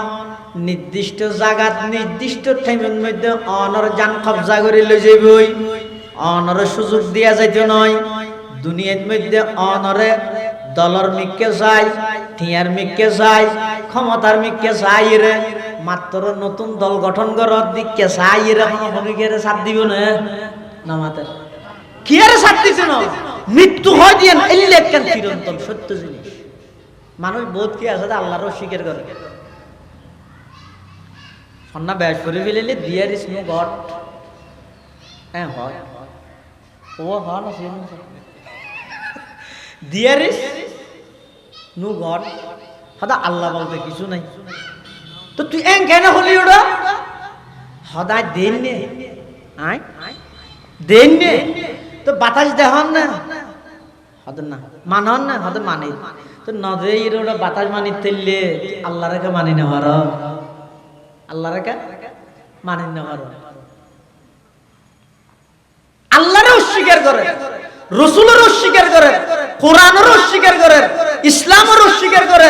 নির্দিষ্ট জায়গাত নির্দিষ্ট টাইমের মধ্যে অনর জান কবজা করে লই যাইবই অনর সুযোগ দিয়া যাইতে নয় দুনিয়ার মধ্যে অনরে দলর মিককে চাই টিয়ার মিককে চাই ক্ষমতার মিককে চাই রে মাত্র নতুন দল গঠন করার দিককে চাই রে হমিকের সাথ দিব না নামাতে কি আরে সাথ দিছে না মৃত্যু হয় দিয়েন এলে কেন চিরন্তন সত্য জিনিস মানুষ বহুত কি আছে আল্লাহর অস্বীকার করে সন্না ব্যাস করে ফেলেলে দিয়ার ইস নো গড হ্যাঁ হয় ও হয় না দিয়ার ইস নো গড হদা আল্লাহ বলতে কিছু নাই তো তুই এং কেন হলি ওটা হদায় দেন নে আয় দেন নে তো বাতাস দেহন না হদে না মানন না হদে মানে তো নদে ওটা বাতাস মানি তেললে আল্লাহ রেখে মানি না হর আল্লাহ রেখে মানি না হর আল্লাহরে অস্বীকার করে রসুলের অস্বীকার করে কোরআনের অস্বীকার করে ইসলামের অস্বীকার করে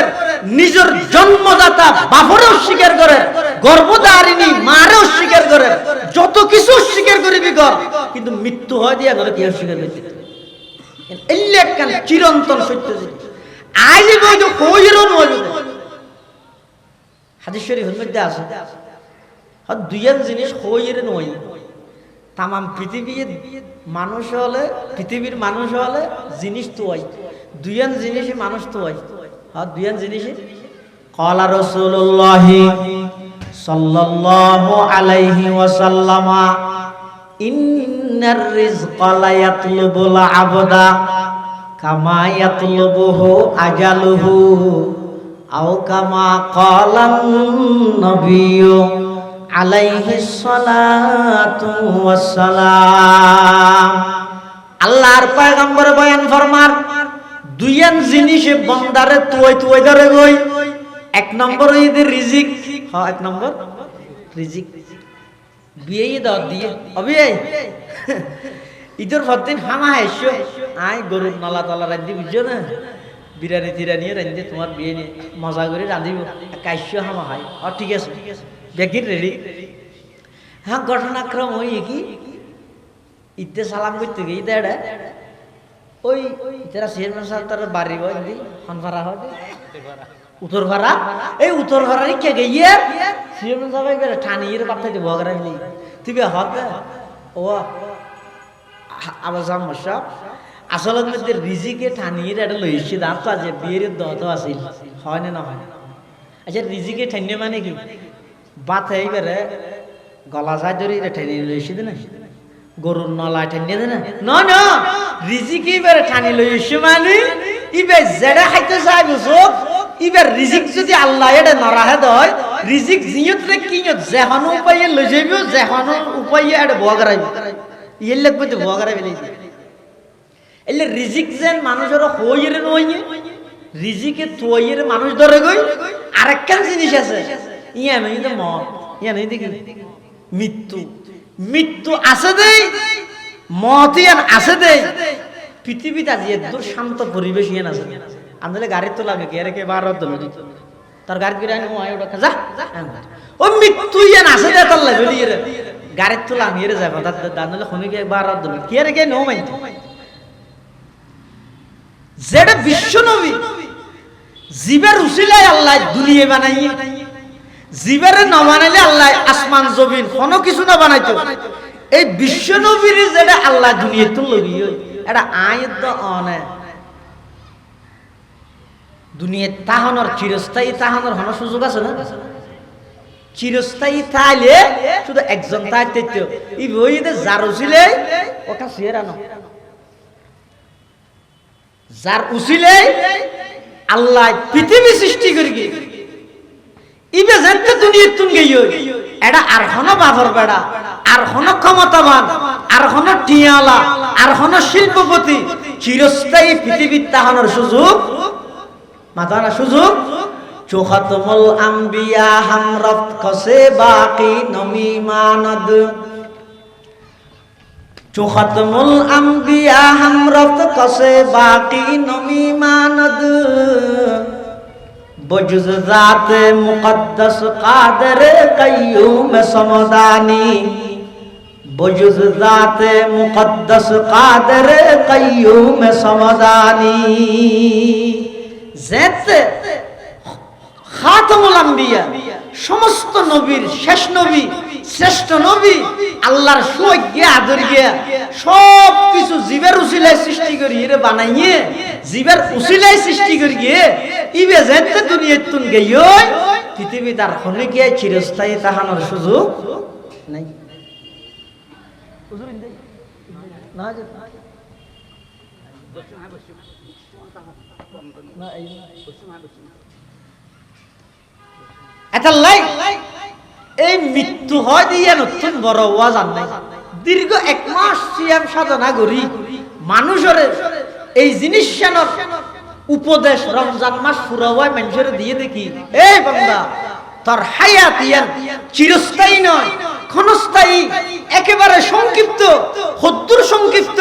নিজের জন্মদাতা বাপরে অস্বীকার করে গর্ভধারিণী মারে অস্বীকার করে যত কিছু অস্বীকার করিবি কর কিন্তু মৃত্যু হয় দিয়া নরে কি অস্বীকার করতে এল্লে কেন চিরন্তন সত্য জিনিস আজ বৈধ কইরও নয় হাদিস শরীফের মধ্যে আছে আর দুইয়ান জিনিস কইরে নয় তামাম পৃথিবীর মানুষ হলে পৃথিবীর মানুষ হলে জিনিস তো হয় দুইয়ান জিনিসই মানুষ তো হয় আর দুইয়ান জিনিসই ক্বালা রাসূলুল্লাহ সাল্লাল্লাহু আলাইহি ওয়াসাল্লাম ইন্নার রিজকা লা ইয়াতলুবুল আবদা কামা ইয়াতলুবুহু আজালুহু আও কামা ক্বালান নবিয়্যু আলাইহিস সালাতু ওয়াস সালাম আল্লাহর পয়গম্বর বয়ান ফরমার দুইয়ান জিনিসে বান্দারে তুই ধরে গই এক নম্বর ইদের রিজিক হ্যাঁ এক নম্বর রিজিক বিয়ে দাও দিয়ে অবিয়ে ঈদের পরদিন হামা এসো আই গরুর নালা তলা রাখি বুঝছো না বিরিয়ানি তিরানি রান্ধে তোমার বিয়ে নিয়ে মজা করে রাঁধিব কাশ্য হামা হয় ঠিক আছে বেগির রেডি হ্যাঁ ঘটনাক্রম ওই কি ইতে সালাম করতে গিয়ে দেড়ে ওই যারা চেয়ারম্যান সাহেব তার বাড়ি হয় হনভাড়া হয় উত্তর ভাড়া এই উত্তর ভাড়ারই কে গিয়ে চেয়ারম্যান সাহেব এবারে ঠানিয়ে বার্তাতে বগরা মিলি তুই হবে ও আবার সমস্যা আসলের মধ্যে রিজিকে ঠানিয়ে এটা লইছি দাম তো আছে বিয়ের দত আছিল হয় না না হয় আচ্ছা রিজিকে ঠান্ডে মানে কি বাত এইবারে গলা যায় ধরে এটা ঠানিয়ে লইছি না গরুর নলা ঠান্ডে দে না না রিজিকে এবারে ঠানি লইছি মানে ইবে জেডা খাইতে চাই বুঝো ইবার রিজিক যদি আল্লাহ এটা নরাহে দেয় রিজিক জিয়ত রে কিয়ত যেহানো উপায়ে লই যাইব যেহানো উপায়ে এটা বগরাইব ইয়ের লাগবে তো বগরাই বেলি এলে রিজিক যেন মানুষের হইরে নইয়ে রিজিকে তৈয়ের মানুষ ধরে গই আরেকখান জিনিস আছে ইয়া নই তো মত ইয়া নই দেখি মৃত্যু মৃত্যু আছে দেই মত ইয়ান আছে দেই পৃথিবীতে আজ এত শান্ত পরিবেশ ইয়ান আছে আন্দলে গাড়ি তো লাগে কে রে কে বার দল তার গাড়ি করে আনি ওই ওটা যা ও মৃত্যু ইয়ান আছে দে তার লাগে বলি রে গাড়ি তো লাগে রে যাবে তার দানলে খনি কে বার দল কে রে কে নো মাইতে যেটা বিশ্ব নবী জীবের উসিলায় আল্লাহ দুনিয়া বানাই জীবের না বানাইলে আল্লাহ আসমান জমিন কোনো কিছু না বানাইতো এই বিশ্ব নবীর যেটা আল্লাহ দুনিয়া তো লগি এটা আয়ত অনে দুনিয়া তাহানোর চিরস্থায়ী তাহানোর হন সুযোগ আছে না চিরস্থায়ী তাইলে শুধু একজন তাইতে এই বইতে যার উসিলে ওটা সিয়েরানো যার উসিলে আল্লাহ পৃথিবী সৃষ্টি করি ইবে জানতে দুনিয়া তুন গইও এটা আর হন বাবর বেড়া আর হন ক্ষমতাবান আর হন টিয়ালা আর হন শিল্পপতি চিরস্থায়ী পৃথিবীর তাহানোর সুযোগ মাতানা সুযোগ চোখাতমল আম্বিয়া হামরত খসে বাকি নমি মানদ চোখাতমুল আম্বিয়া হামরত কসে বাকি নমি মানদ বজুজ জাতে মুকদ্দস কাদের কাইয়ুম সমদানি বজুজ জাতে মুকদ্দস কাদের কাইয়ুম সমদানি যেতে খাতামুল আম্বিয়া সমস্ত নবীর শেষ নবী শ্রেষ্ঠ নবী আল্লাহর সুজ্ঞা আদর গিয়া সব কিছু জীবের উসিলায় সৃষ্টি করি এর বানাইয়ে জীবের উসিলায় সৃষ্টি করি গিয়ে ইবে যেতে দুনিয়াত তুন গইও পৃথিবী তার হনে গিয়ে চিরস্থায়ী তাহানোর সুযোগ নাই না এটা লাইক এই মৃত্যু হয় দিয়ে নতুন বড় ওয়াজ আর নাই দীর্ঘ 1 মাস সিয়াম সাধনা করি মানুষের এই জিনিস উপদেশ রমজান মাস পুরো হয় মানুষের দিয়ে দেখি এই বান্দা তোর হায়াত ইয়ান চিরস্থায়ী নয় ক্ষণস্থায়ী একেবারে সংক্ষিপ্ত হদ্দুর সংক্ষিপ্ত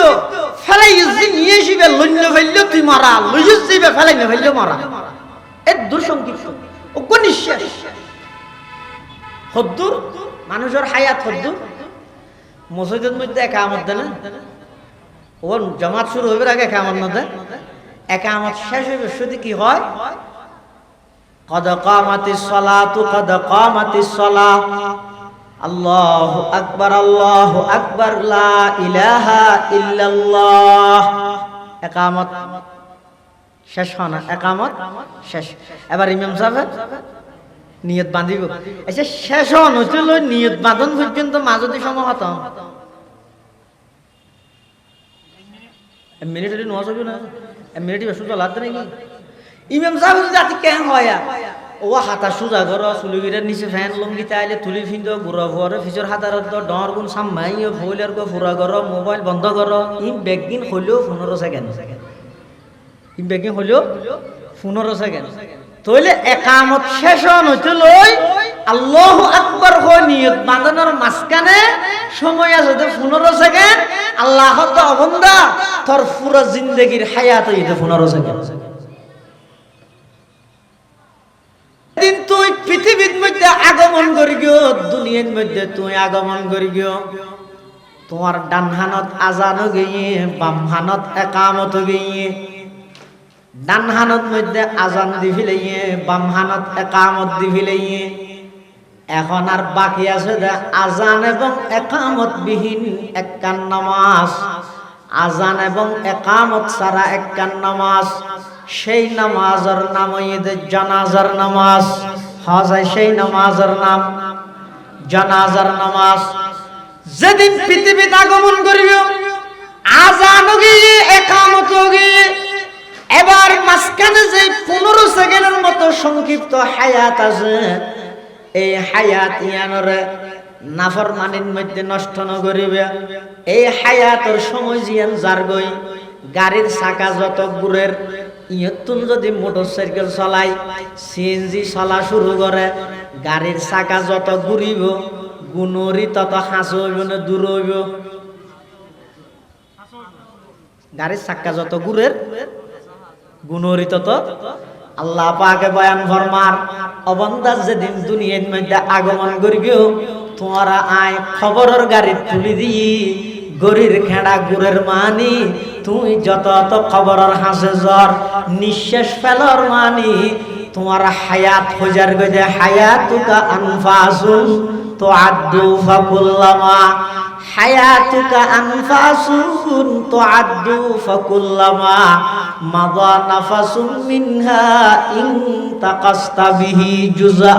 ফেলাই ইজি নিয়ে যাবে লন্য ফেলল তুই মারা লইজ যাবে ফেলাই না ফেলল মারা এর দূর সংক্ষিপ্ত ও নিঃশ্বাস হদ্দুর মানুষের হায়াত হদ্দুর মসজিদের মধ্যে একামত দেন ও জামাত শুরু হইবার আগে একামত না দেন একামত শেষ হইবে শুধু কি হয় কদ কামাতিস সালাতু কদ কামাতিস সালাহ আল্লাহু আকবার লা ইলাহা ইল্লাল্লাহ একামত শেষ হয় না একামত শেষ এবার ইমাম সাহেব নিয়ত বাঁধিব আচ্ছা শেষ হন হইছিল নিয়ত বাঁধন পর্যন্ত মাজদি সময় হতাম মিনিট নোয়া যাবে না মিনিট বেশি চলাতে নাকি ইমাম সাহেব যদি আতি কেন হয় ও হাতা সুজা ঘর চুলিগিরার নিচে ফ্যান লঙ্গিতে আইলে তুলি ফিন্দ গুড়া ভরে ফিচর হাতার ডর গুণ সামাই ভইলার গো ফুরা ঘর মোবাইল বন্ধ কর ই বেগিন হইলেও 15 সেকেন্ড ই বেগিন হইলেও 15 সেকেন্ড তইলে একামত শেষ হইতে লই আল্লাহু আকবার হয় নিয়ত বাঁধানোর মাঝখানে সময় আছে 15 সেকেন্ড আল্লাহ তো অবন্দা তোর পুরো জিন্দেগির হায়াত হইতে 15 সেকেন্ড করি গিও দুনিয়ার মধ্যে তুই আগমন করি গিও তোমার ডান হানত আজান গিয়ে বাম হানত একামত গিয়ে ডান হানত মধ্যে আজান দিবিলাইয়ে বাম হানত একামত দিবিলাইয়ে এখন আর বাকি আছে আজান এবং একামত বিহীন একখান নামাজ আজান এবং একামত ছাড়া একখান নামাজ সেই নামাজের নাম ঈদের জানাজার নামাজ হয় সেই নামাজের নাম জানাজার নামাজ যেদিন পৃথিবীতে আগমন করিব আজান গিয়ে একামত গিয়ে এবার মাঝখানে যে 15 সেকেন্ডের মতো সংক্ষিপ্ত হায়াত আছে এই হায়াত ইয়ানরে নাফরমানির মধ্যে নষ্ট ন করিবে এই হায়াতের সময় জিয়ান জারগই গাড়ির চাকা যত ঘুরের ইয়তুন যদি মোটরসাইকেল চলাই সিএনজি চলা শুরু করে গাড়ির চাকা যত ঘুরিব গুণরি তত হাঁস হইব না দূর হইব গাড়ির চাকা যত ঘুরের গুণরি তত আল্লাহ পাকে বয়ান ফরমার অবন্দাজ যেদিন দুনিয়ার মধ্যে আগমন করিও তোমারা আয় খবরের গাড়ি তুলি দিই গরির খেড়া গুড়ের মানি তুই যত খবরের হাসে জ্বর নিঃশ্বাস ফেলর মানি তোমার হায়াত হজার গজে হায়াতুকা আনফাসুন তো আদু ফাকুল্লামা হায়াতুকা আনফাসুন তো আদু ফাকুল্লামা মাদা নাফাসুম মিনহা ইন তাকাস্তা বিহি জুজআ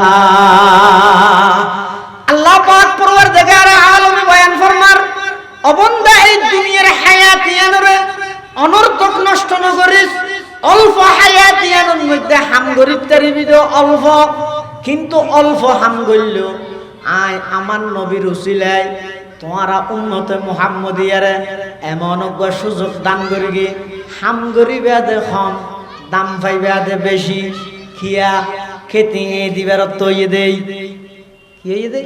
আল্লাহ পাক পরওয়ারদিগার আলম বয়ান ফরমার অবন্দা এই দুনিয়ার হায়াত ইয়ানরে অনর্থক নষ্ট ন করিস অল্প হায়াত ইয়ানোর মধ্যে হাম গরিব তারিবিদ অল্প কিন্তু অল্প হাম গইল আয় আমার নবীর উসিলায় তোমারা উম্মতে মুহাম্মদিয়ারে এমন সুযোগ দান করিগে হাম গরিবে দে কম দাম পাইবে দে বেশি খিয়া খেতি দিবার তৈয়ে দেই কি দেই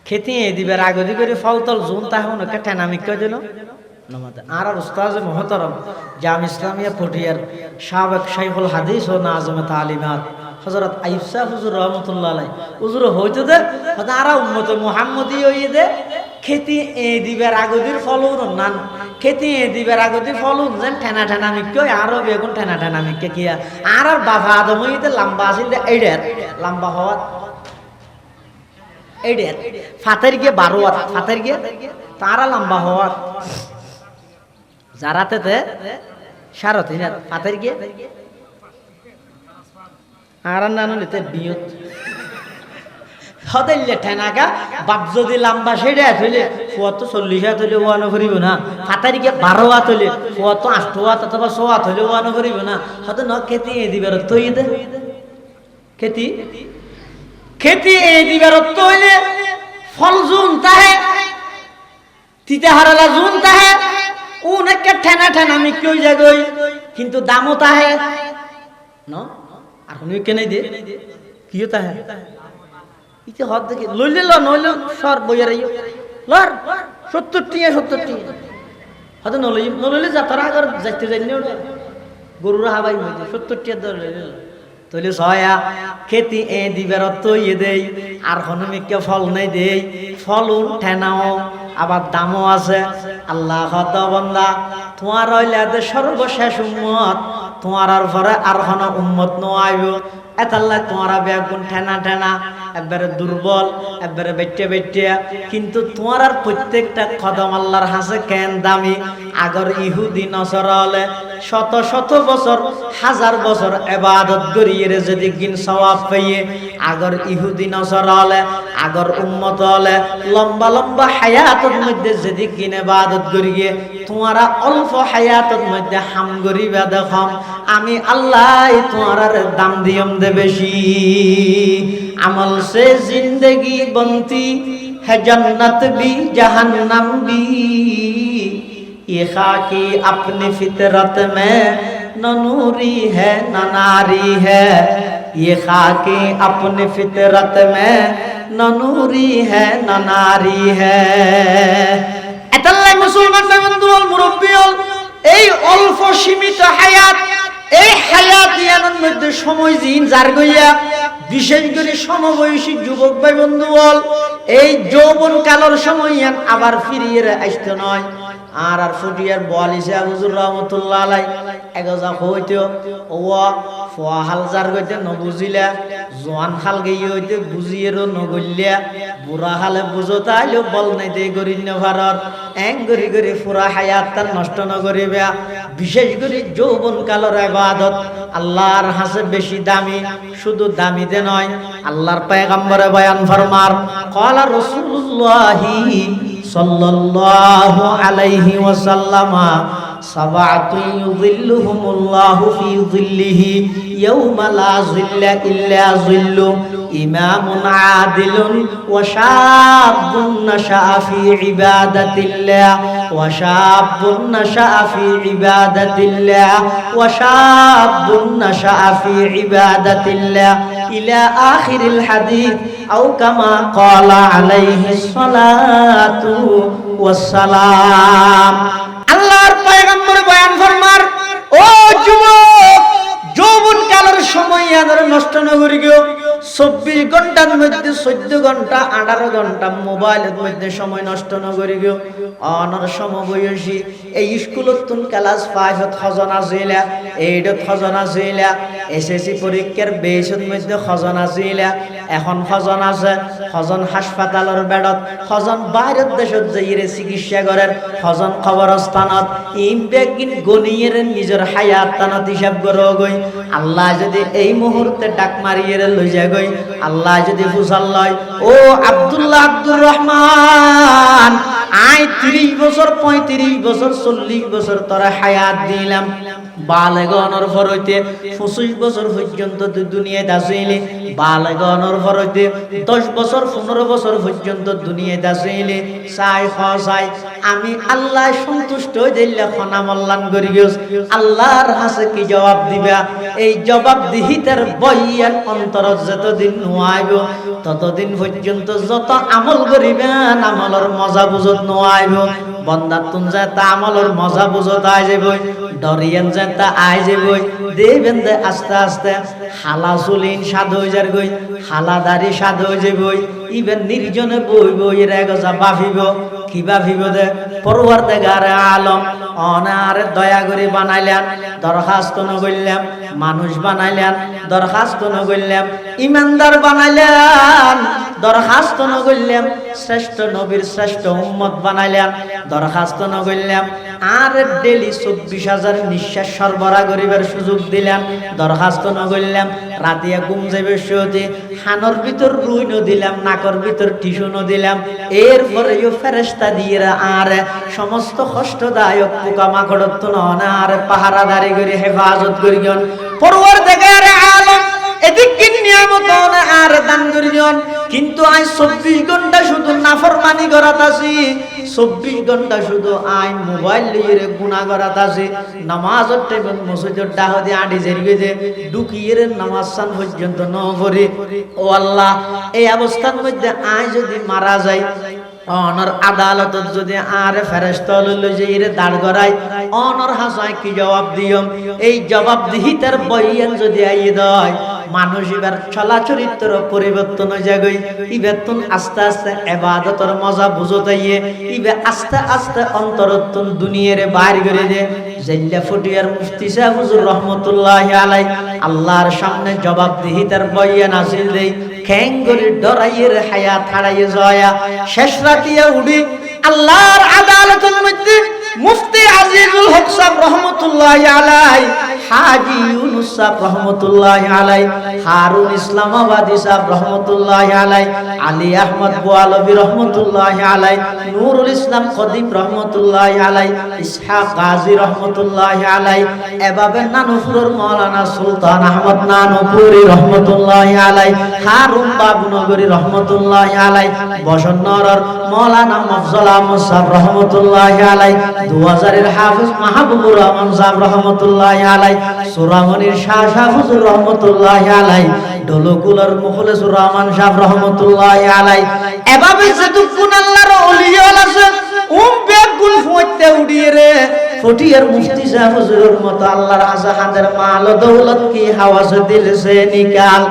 খেতি দিবার আগদি করে ফলতল জুন তাহন একটা টেনামিক কই দিল আর উস্তাদ মোহতরম জাম ইসলামিয়া পটিয়ার সাবেক শাইখুল হাদিস ও নাজমে তালিমাত হযরত আইয়ুব সাহেব হুজুর রহমাতুল্লাহ আলাইহি হুজুর হইতো দে আর উম্মতে মুহাম্মদি হইয়ে দে খেতি দিবার আগদির ফলন নান খেতি দিবার আগদি ফলন যেন ঠেনা ঠেনা মিক্কে আর বেগুন ঠেনা ঠেনা মিক্কে কিয়া আর বাবা আদম হইতে লম্বা আছিল এইডার লম্বা হওয়া এইডার ফাতের গিয়ে 12 ওয়াত ফাতের গিয়ে তারা লম্বা হওয়া যারাতে 3.5 হাত ফাতের গিয়ে আর নানুলিতে বিয়ত হদাইলে ঠেনাগা বাপ যদি লম্বা সেটা হইলে ফুয়াত 40 হাত হইলে ওয়ানো করিব না ফাতের গিয়ে 12 হাত হইলে ফুয়াত 8 হাত অথবা 6 হাত হইলে ওয়ানো করিব না হয়তো ন খেতি দিবার তৈ দে খেতি খেতি দিবার তৈলে ফল জুন তাহে তিতে হারালা জুন তাহে উনকে ঠেনা ঠেনা আমি কই যাগই কিন্তু দামও তাহে ন আর কোন কেনে দে কিও তাহে ইতে হদ দেখি লইলে ল নইলে সর বইয়া রাইও লর 70 টিয়া হয়তো নলইলে যাতারা আগর যাইতে যাইনি গরুর হাবাই মধ্যে 70 টিয়া দর তইলে সয়া খেতি দিবার তৈয়ে দেই আর হনমিকে ফল নাই দেই ফলন ঠেনাও আবার দামও আছে আল্লাহ হত বান্দা তোমার হইলে সর্বশেষ উম্মত তোমার আর পরে আর হন উম্মত ন আইব এতাল্লাহ তোমারা বেগুন ঠেনা ঠেনা একবারে দুর্বল একবারে বেটে কিন্তু তোমার আর প্রত্যেকটা কদম আল্লাহর হাসে কেন দামি আগর ইহুদি নসরা হলে শত শত বছর হাজার বছর ইবাদত করিয়ে যদি গিন সওয়াব পাইয়ে আগর ইহুদি নসরা হলে আগর উম্মত হলে লম্বা লম্বা হায়াতের মধ্যে যদি গিন ইবাদত করিয়ে তোমারা অল্প হায়াতের মধ্যে হাম গরিবা দেখম আমি আল্লাহ তোমার দাম দিয়ম দে বেশি अमल से जिंदगी बनती है जन्नत भी जहन्नम भी ये खाकी अपनी फितरत में न नूरी है न नारी है ये खाकी अपनी फितरत में न नूरी है न नारी है এতাল্লাই মুসলমান বন্ধু মুরব্বী এই অল্প সীমিত হায়াত এই হায়াতিয়ানোর মধ্যে সময় জিন যার গইয়া বিশেষ করে সমবয়সী যুবক ভাই বন্ধু বল এই যৌবন কালের সময় আবার ফিরিয়ে আসতে নয় আর ফুটিয়ার বলিছে হুজুর রহমাতুল্লাহ আলাই এগজা হইতো ওয়া ফোয়া হাল যার গইতে নবুজিলা জোয়ান হাল গই হইতে বুঝিয়েরও নগল্যা বুড়া হালে বুঝতা আইলো বল নাই দে গরিন্য ভারর এং গরি গরি পুরা হায়াত তার নষ্ট নগরিবে বিশেষ করে যৌবন কালের ইবাদত আল্লাহর হাসে বেশি দামি শুধু দামিতে নয় আল্লাহর পয়গম্বরে বয়ান ফরমার ক্বালা রাসূলুল্লাহি সাল্লাল্লাহু আলাইহি ওয়াসাল্লামা সাবাতু ইউযিল্লুহুমুল্লাহু ফি যিল্লিহি ইয়াওমা লা যিল্লা ইল্লা যিল্লু ইমামুন আদিলুন ওয়া শাবুন নাশাআ ফি ইবাদাতিল্লাহ ওয়া শাবুন নাশাআ ফি ইবাদাতিল্লাহ ওয়া শাবুন নাশাআ ফি ইবাদাতিল্লাহ ইলা আখিরিল হাদিস আও কামা ক্বালা আলাইহিস সালাতু ওয়াস সালাম। আল্লাহর পয়গম্বর বয়ান ফরমার ও যুবক যৌবন কালের সময় আদর নষ্ট না করি গো 24 ঘন্টার মধ্যে 14 ঘন্টা 18 ঘন্টা মোবাইলের মধ্যে সময় নষ্ট না করি গো অনর সমবয়সী এই স্কুলত তুন ক্লাস 5 খজনা ছিলা 8 খজনা ছিলা এসএসসি পরীক্ষার বেসের মধ্যে খজনা ছিলা এখন খজন আছে খজন হাসপাতালের বেডত খজন বাইরের দেশত যাইরে চিকিৎসা করেন খজন কবরস্থানত ইমবেগিন গনিয়ের নিজের হায়াত তানত হিসাব করো গই আল্লাহ যদি এই মুহূর্তে ডাক মারিয়ে লই যায় গই আল্লাহ যদি ফুসাল লয় ও আব্দুল্লাহ আব্দুর রহমান আই 30 বছর 35 বছর 40 বছর তোরা হায়াত দিলাম বালেগনর পর হইতে 25 বছর পর্যন্ত তুই দুনিয়াতে আসিলি বালেগনর পর হইতে 10 বছর 15 বছর পর্যন্ত দুনিয়াতে আসিলি চাই খসাই আমি আল্লাহ সন্তুষ্ট হই দিলে খনা মল্লান করি গেছ আল্লাহর কাছে কি জবাব দিবা এই জবাব দিহিতার বইয়ান অন্তর যতদিন নোয়াইব ততদিন পর্যন্ত যত আমল করিবেন আমলের মজা বুঝত নোয়াইব বন্দা তুন যাতা আমলের মজা বুঝত আই যাবই ডরিয়ান যাতা আই যাবই দেবেন দে আস্তে আস্তে হালা চুলিন সাদ হয়ে যার গই হালা দাড়ি সাদ হয়ে যাবই ইবেন নির্জনে বই বই রেগজা বাফিব কি বাফিব দে পরওয়ারদিগার আলম অনারে দয়া করে বানাইলেন দরখাস্ত নগইলাম মানুষ বানাইলেন দরখাস্ত নগইলাম ইমানদার বানাইলেন দরখাস্ত নগইলাম শ্রেষ্ঠ নবীর শ্রেষ্ঠ উম্মত বানাইলেন দরখাস্ত নগইলাম আর ডেলি 24,000 নিঃশ্বাস সরবরাহ করিবার সুযোগ দিলাম দরখাস্ত নগইলাম রাতিয়া ঘুম যাবে শুতে হানর ভিতর রুই ন দিলাম নাকর ভিতর টিস্যু ন দিলাম এরপরেও ফেরেশতা দিয়ে আর সমস্ত কষ্টদায়ক পোকামাকড় তো না আর পাহারাদারি করে হেফাজত করিগন পরওয়ারদিগার আলম এদিক কি নিয়ামত না আর দান করিগন কিন্তু আই 24 ঘন্টা শুধু নাফরমানি করাত আছি 24 ঘন্টা শুধু আই মোবাইল লিয়ে গুনাহ করাত আছি নামাজের টাইমে মসজিদের ডাহদি আডি জেরিয়ে যে ডুকিয়ে নামাজ সান পর্যন্ত ন পড়ি ও আল্লাহ এই অবস্থার মধ্যে আই যদি মারা যাই অনর আদালত যদি আর ফেরেশতা লইলো যে এর দাঁড় করাই অনর হাসায় কি জবাব দিয়ম এই জবাব দিহিতার বইয়ান যদি আইয়ে দেয় মানুষ এবার চলা চরিত্র পরিবর্তন হয়ে যাবে ইবেতন আস্তে আস্তে ইবাদতের মজা বুঝতাইয়ে ইবে আস্তে আস্তে অন্তরতন দুনিয়ারে বাইর করে দে জাল্লা ফটিয়ার মুফতি সাহেব হুজুর রহমাতুল্লাহি আলাই আল্লাহর সামনে জবাব দিহিতার বইয়ান আসিল দেই খেঙ্গরি ডরাইয়ের হায়াত হারাইয়ে জয়া শেষ রাতিয়া উড়ি আল্লাহর আদালতের মধ্যে মুফতি আজিজুল হক সাহেব রহমাতুল্লাহি আলাই হাজী ইউনুস সাহেব রহমাতুল্লাহি আলাই হারুন ইসলামাবাদী সাহেব রহমাতুল্লাহি আলাই আলী আহমদ বুয়ালবী রহমাতুল্লাহি আলাই নুরুল ইসলাম কদিম রহমাতুল্লাহি আলাই ইসহাক গাজী রহমাতুল্লাহি আলাই এভাবে নানুপুরের মাওলানা সুলতান আহমদ নানুপুরি রহমাতুল্লাহি আলাই হারুন বাবুনগরী রহমাতুল্লাহি আলাই বসন্নরর মাওলানা মফজল আহমদ সাহেব রহমাতুল্লাহি আলাই 2000 এর হাফেজ মাহবুবুর রহমান সাহেব রহমাতুল্লাহি আলাই সুরামনির শাহ হুজুর রহমাতুল্লাহি আলাই ডলকুলার মুখলেসুর রহমান সাহেব রহমাতুল্লাহি আলাই এভাবে যেটুকুন আল্লাহর ওলি আছে বেগুন ফুঁইতে উড়িয়ে রে পটিয়ার মুফতি সাহেব হুজুরের মতো আল্লাহর আজাহাদের মাল ও দৌলত কি হাওয়াস দিল সে নিকাল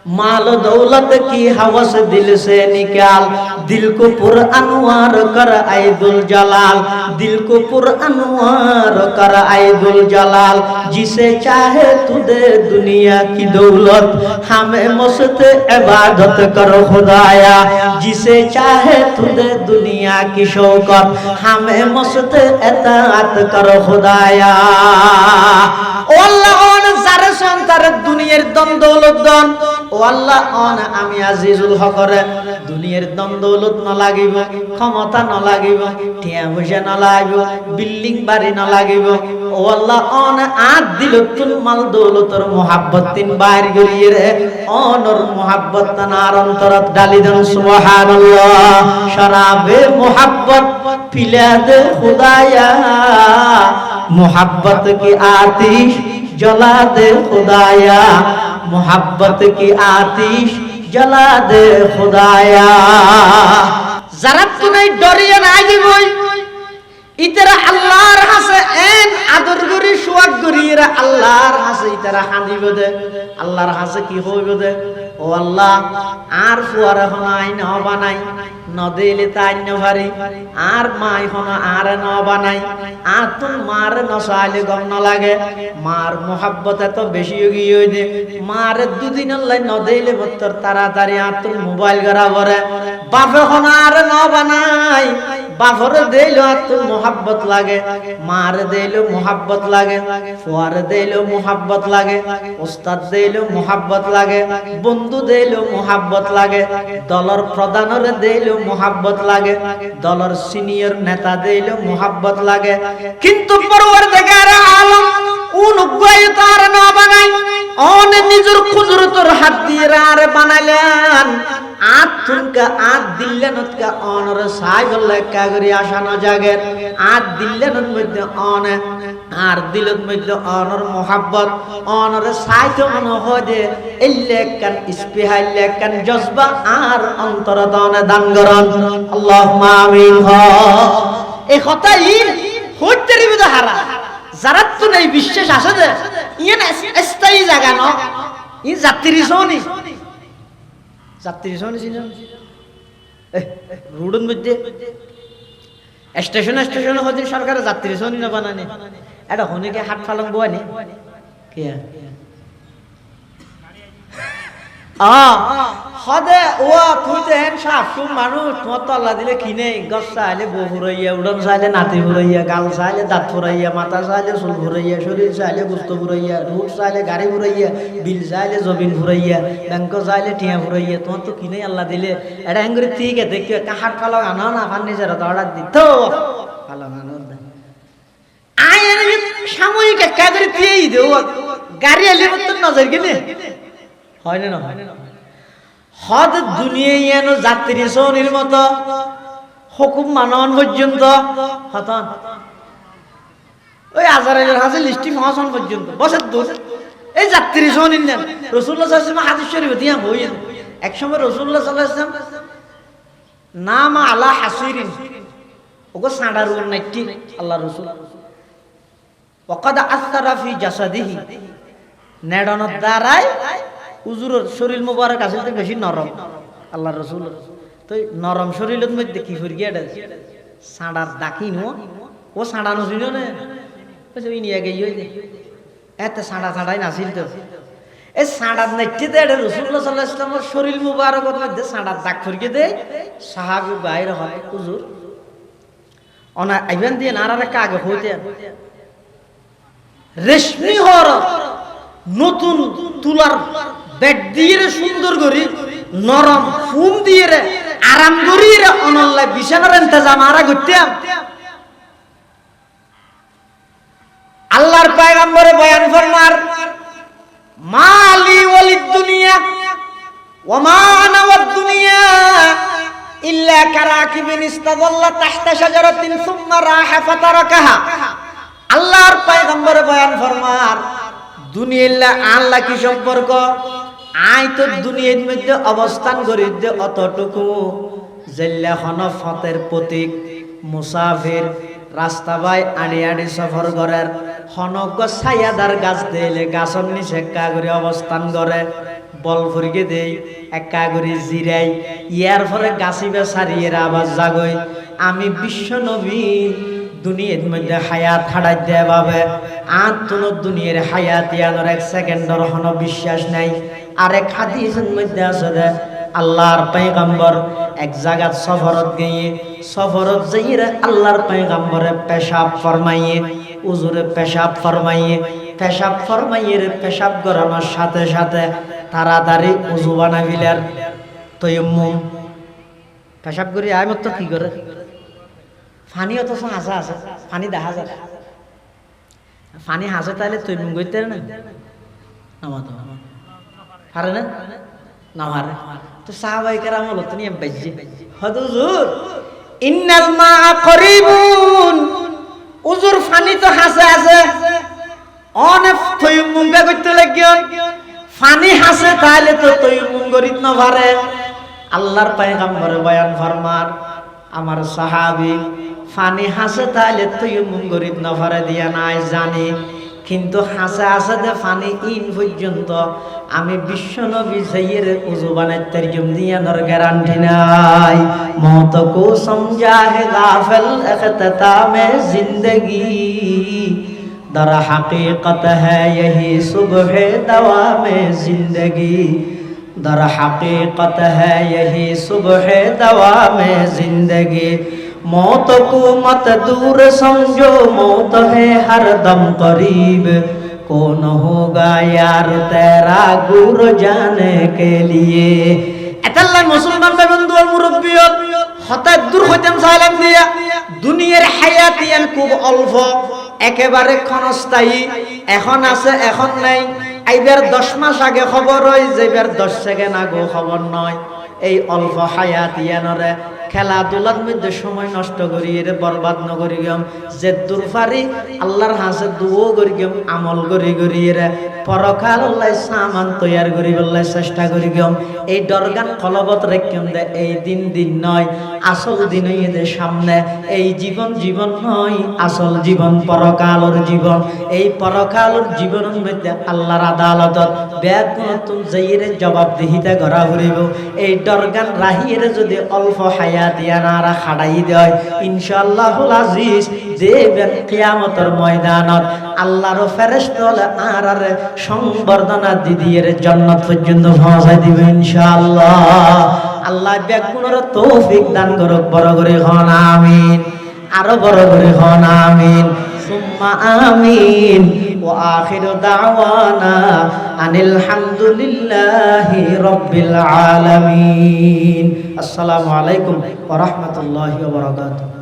माल दौलत की हवस दिल से निकाल दिल को पुर अनवार कर आइदुल जलाल दिल को पुर अनवार कर आइदुल जलाल जिसे चाहे तू दे दुनिया की दौलत हमें मस्त इबादत कर खुदाया जिसे चाहे तू दे दुनिया की शौकत हमें मस्त इताअत कर खुदाया ओ अल्लाह ओन सारे संतार दुनियार दम दौलत दन ও আল্লাহ অন আমি আজিজুল হকরে দুনিয়ার দম দৌলত ন লাগিব ক্ষমতা ন লাগিব টিয়া পয়সা ন লাগিব বিল্ডিং বাড়ি ন লাগিব ও আল্লাহ অন আদ দিলতুল মাল দৌলতর মোহাব্বত তিন বাইর গলিয়ে রে অনর মোহাব্বত নার অন্তরত ডালি দেন সুবহানাল্লাহ শরাবে মোহাব্বত পিলা দে খুদায়া মোহাব্বত কি আতিশ जला दे खुदाया मोहब्बत की आतिश जला दे खुदाया जरा तू नहीं डरिए ना जीवोई इतरा अल्लाहर हासे एन आदर गुरी सुवाग गुरी रा अल्लाहर हासे इतरा हांदी बदे अल्लाहर हासे की होई बदे ओ अल्लाह आर फुआरा हनाई न बानाई न देले ताई न भारी आर माई हना आर न बानाई आ तुम मार न साले गम न लागे मार मोहब्बत तो बेशी होगी होई दे मार दुदिन अल्लाह न देले बत्तर तारातारी आ तुम मोबाइल गरा भरे बापे हना आर न बानाई बाफर देलो आ तुम मोहब्बत लागे मार देलो मोहब्बत लागे फुआर देलो मोहब्बत लागे उस्ताद देलो मोहब्बत लागे बंधु देलो मोहब्बत लागे दलर प्रधानर देलो मोहब्बत लागे दलर सिनियर नेता देलो मोहब्बत लागे किंतु परवरदिगार आलम उन उग्गय तार ना बानाई ओन निजुर कुदरतर हाथ दिए आर बानाइलेन आत तुमका आत दिल्लेनत का ऑनर साइबल कागरी आशा न जागे आत दिल्लेनत मध्य ऑन आर दिलत मध्य ऑनर मोहब्बत ऑनर साइतो मन हो दे इल्लेकन इस्पिहाइलेकन जज्बा आर अंतर दान दानगरन अल्लाहुम्मा आमीन हो ए কথা ইন হইতেরি বিদা হারা যারা তো নাই বিশ্বাস আছে দে ইন স্থায়ী জায়গা ন ই যাত্রী সোনি যাত্রী সোনি ছিল রোডের মধ্যে স্টেশন স্টেশন হতে সরকার যাত্রী সোনি না বানানে এটা হনে কি হাত ফালং বয়ানি কে হদে ও তুইতে হেন সাফসু মানুষ তোমার তো আল্লাহ দিলে কিনে গছ চাইলে বউ ফুরাইয়া উড়ন চাইলে নাতি ফুরাইয়া গাল চাইলে দাঁত ফুরাইয়া মাথা চাইলে চুল ফুরাইয়া শরীর চাইলে গুস্ত ফুরাইয়া রুট চাইলে গাড়ি ফুরাইয়া বিল চাইলে জবিন ফুরাইয়া ব্যাংক চাইলে টিয়া ফুরাইয়া তোমার তো কিনে আল্লাহ দিলে এটা হেঙ্গুরি ঠিক আছে দেখি হাট ফালক আনো না ফার্নিচার অর্ডার দিত ফালক আনো আয় সাময়িক একটা করে দিয়েই দেও গাড়ি এলে মতো নজর কিনে হয় না হয় হদ দুনিয়া যাত্রী সোনির মতো হুকুম মানন পর্যন্ত হতন ওই আজারের হাতে লিস্টি মহাসন পর্যন্ত বসে দূর এই যাত্রী সোনির নেন রাসূলুল্লাহ সাল্লাল্লাহু আলাইহি ওয়াসাল্লাম হাদিস শরীফ দিয়া হই এক সময় রাসূলুল্লাহ সাল্লাল্লাহু আলাইহি ওয়াসাল্লাম নাম আলা হাসিরিন ওগো সাঁড়ার উন নাইটি আল্লাহ রাসূল ওয়াকাদ আসারা ফি জাসাদিহি নেডানোর দ্বারাই হুজুরের শরীর মোবারক আসলে বেশি নরম আল্লাহ রাসূল তো নরম শরীরের মধ্যে কি ফির গিয়া সাঁড়ার দাকি নো ও সাঁড়ানো ছিল না বসে ওই নিয়ে গিয়ে এত সাঁড়া সাঁড়াই নাছিল তো এই সাঁড়ার নেটিতে রাসূলুল্লাহ সাল্লাল্লাহু আলাইহি ওয়াসাল্লামের শরীর মোবারকের মধ্যে সাঁড়ার দাগ ফিরকে দেয় সাহাবী বাইরে হয় হুজুর অনা আইবেন দিয়ে নারারে কাগে হইতে রেশমি হর নতুন তুলার বেড দিয়ে সুন্দর করে নরম ফুম দিয়ে আরাম করি অনল্লা বিছানার ইন্তজাম আরা করতাম আল্লাহর পয়গম্বরে বয়ান ফরমার মালি ওয়ালিদ দুনিয়া ওয়া মা আনা ওয়াদ দুনিয়া ইল্লা কারাকিবিন ইস্তাযাল্লা তাহতা শাজারাতিন সুম্মা রাহা ফাতারাকাহা আল্লাহর পয়গম্বরে বয়ান ফরমার দুনিয়া আল্লাহ কি সম্পর্ক আই তো দুনিয়ার মধ্যে অবস্থান করি যে অতটুকু জেল্লা হনফতের প্রতীক মুসাফির রাস্তা বাই আড়ি আড়ি সফর করার হনক ছায়াদার গাছ দিলে গাছর নিচে একা করে অবস্থান করে বল ফুরিকে দেই একা করে জিরাই ইয়ার পরে গাছিবে সারিয়ে আবার জাগই আমি বিশ্ব নবী দুনিয়ার মধ্যে হায়াত হারাই দেয়া ভাবে আর কোনো দুনিয়ার হায়াত ইয়ানোর এক সেকেন্ডের হন বিশ্বাস নাই। আরেক হাদিসের মধ্যে আছে যে আল্লাহর পয়গম্বর এক জায়গা সফরত গিয়ে সফরত যাইয়ে আল্লাহর পয়গম্বরে পেশাব ফরমাইয়ে উজুরে পেশাব ফরমাইয়ে পেশাব করানোর সাথে সাথে তাড়াতাড়ি উজু বানাইলেন তয়াম্মুম পেশাব করি আয় মত কি করে পানিও তো হাসা আছে পানি দেখা যায় পানি হাসে তাহলে তৈমুম করতে না নামাতো পারে না না পারে তো সাহাবায়ে কেরাম হলো তুমি বাজ্জি হুজুর ইন্নাল মা করিবুন উজুর পানি তো হাসে আছে অনেক তৈমুম করতে লাগিয়ন পানি হাসে তাহলে তো তৈমুম করিত না পারে। আল্লাহর পয়গম্বর বয়ান ফরমান আমার সাহাবী পানি হাসে তাহলে তৈমুম করিত না পারে দিয়া নাই জানি কিন্তু হাসে হাসে যে পানি ইন পর্যন্ত আমি বিশ্ব নবী যাইয়ের উজু বানাইতে দিয়ানোর গ্যারান্টি নাই। মौत को समझा है गाफिल इख्तिताम जिंदगी दर हकीकत है यही सुबह दवाम जिंदगी दर हकीकत है यही सुबह दवाम जिंदगी मौत को मत दूर समझो मौत है हर दम करीब कौन होगा यार तेरा गुर जाने के लिए। এতাল্লাহ মুসলমান বন্ধু আর মুরব্বী হঠাৎ দূর হইতেন সালাম দিয়া দুনিয়ার হায়াত ইয়ান খুব অল্প একেবারে ক্ষণস্থায়ী এখন আছে এখন নাই আইবার 10 মাস আগে খবর হয় যাইবার 10 সেকেন্ড আগে খবর নয়। এই অল্প হায়াত ইয়ানরে খেলাধুলার মধ্যে সময় নষ্ট করি এর বরবাদ ন করি গম যে দূর পারি আল্লাহর হাসে দুও করি গম আমল করি করি এর পরকাল আল্লাহ সামান তৈয়ার করি বললে চেষ্টা করি গম এই দরগান কলবত রেখম দে এই দিন দিন নয় আসল দিন এদের সামনে এই জীবন জীবন নয় আসল জীবন পরকালর জীবন। এই পরকালর জীবনের মধ্যে আল্লাহর আদালতত ব্যাগ নতুন যাইরে জবাবদিহিতা করা হইব। এই দরগান রাহিয়ের যদি অল্প হায়াত ইয়ানারা খাড়াই দেয় ইনশাআল্লাহুল আজিজ দেবেন কিয়ামতের ময়দানত আল্লাহর ফেরেশতারা আর সংবর্ধনা দিদিয়ের জান্নাত পর্যন্ত পৌঁছায় দিবে ইনশাআল্লাহ। আল্লাহ ব্যাগুণের তৌফিক দান করুক। বড় করে হন আমিন, আরো বড় করে হন আমিন সুম্মা আমিন। ওয়া আখিরু দাওয়ানা আনিল হামদুলিল্লাহি রাব্বিল আলামিন। আসসালামু আলাইকুম ওয়া রাহমাতুল্লাহি ওয়া বারাকাতুহু।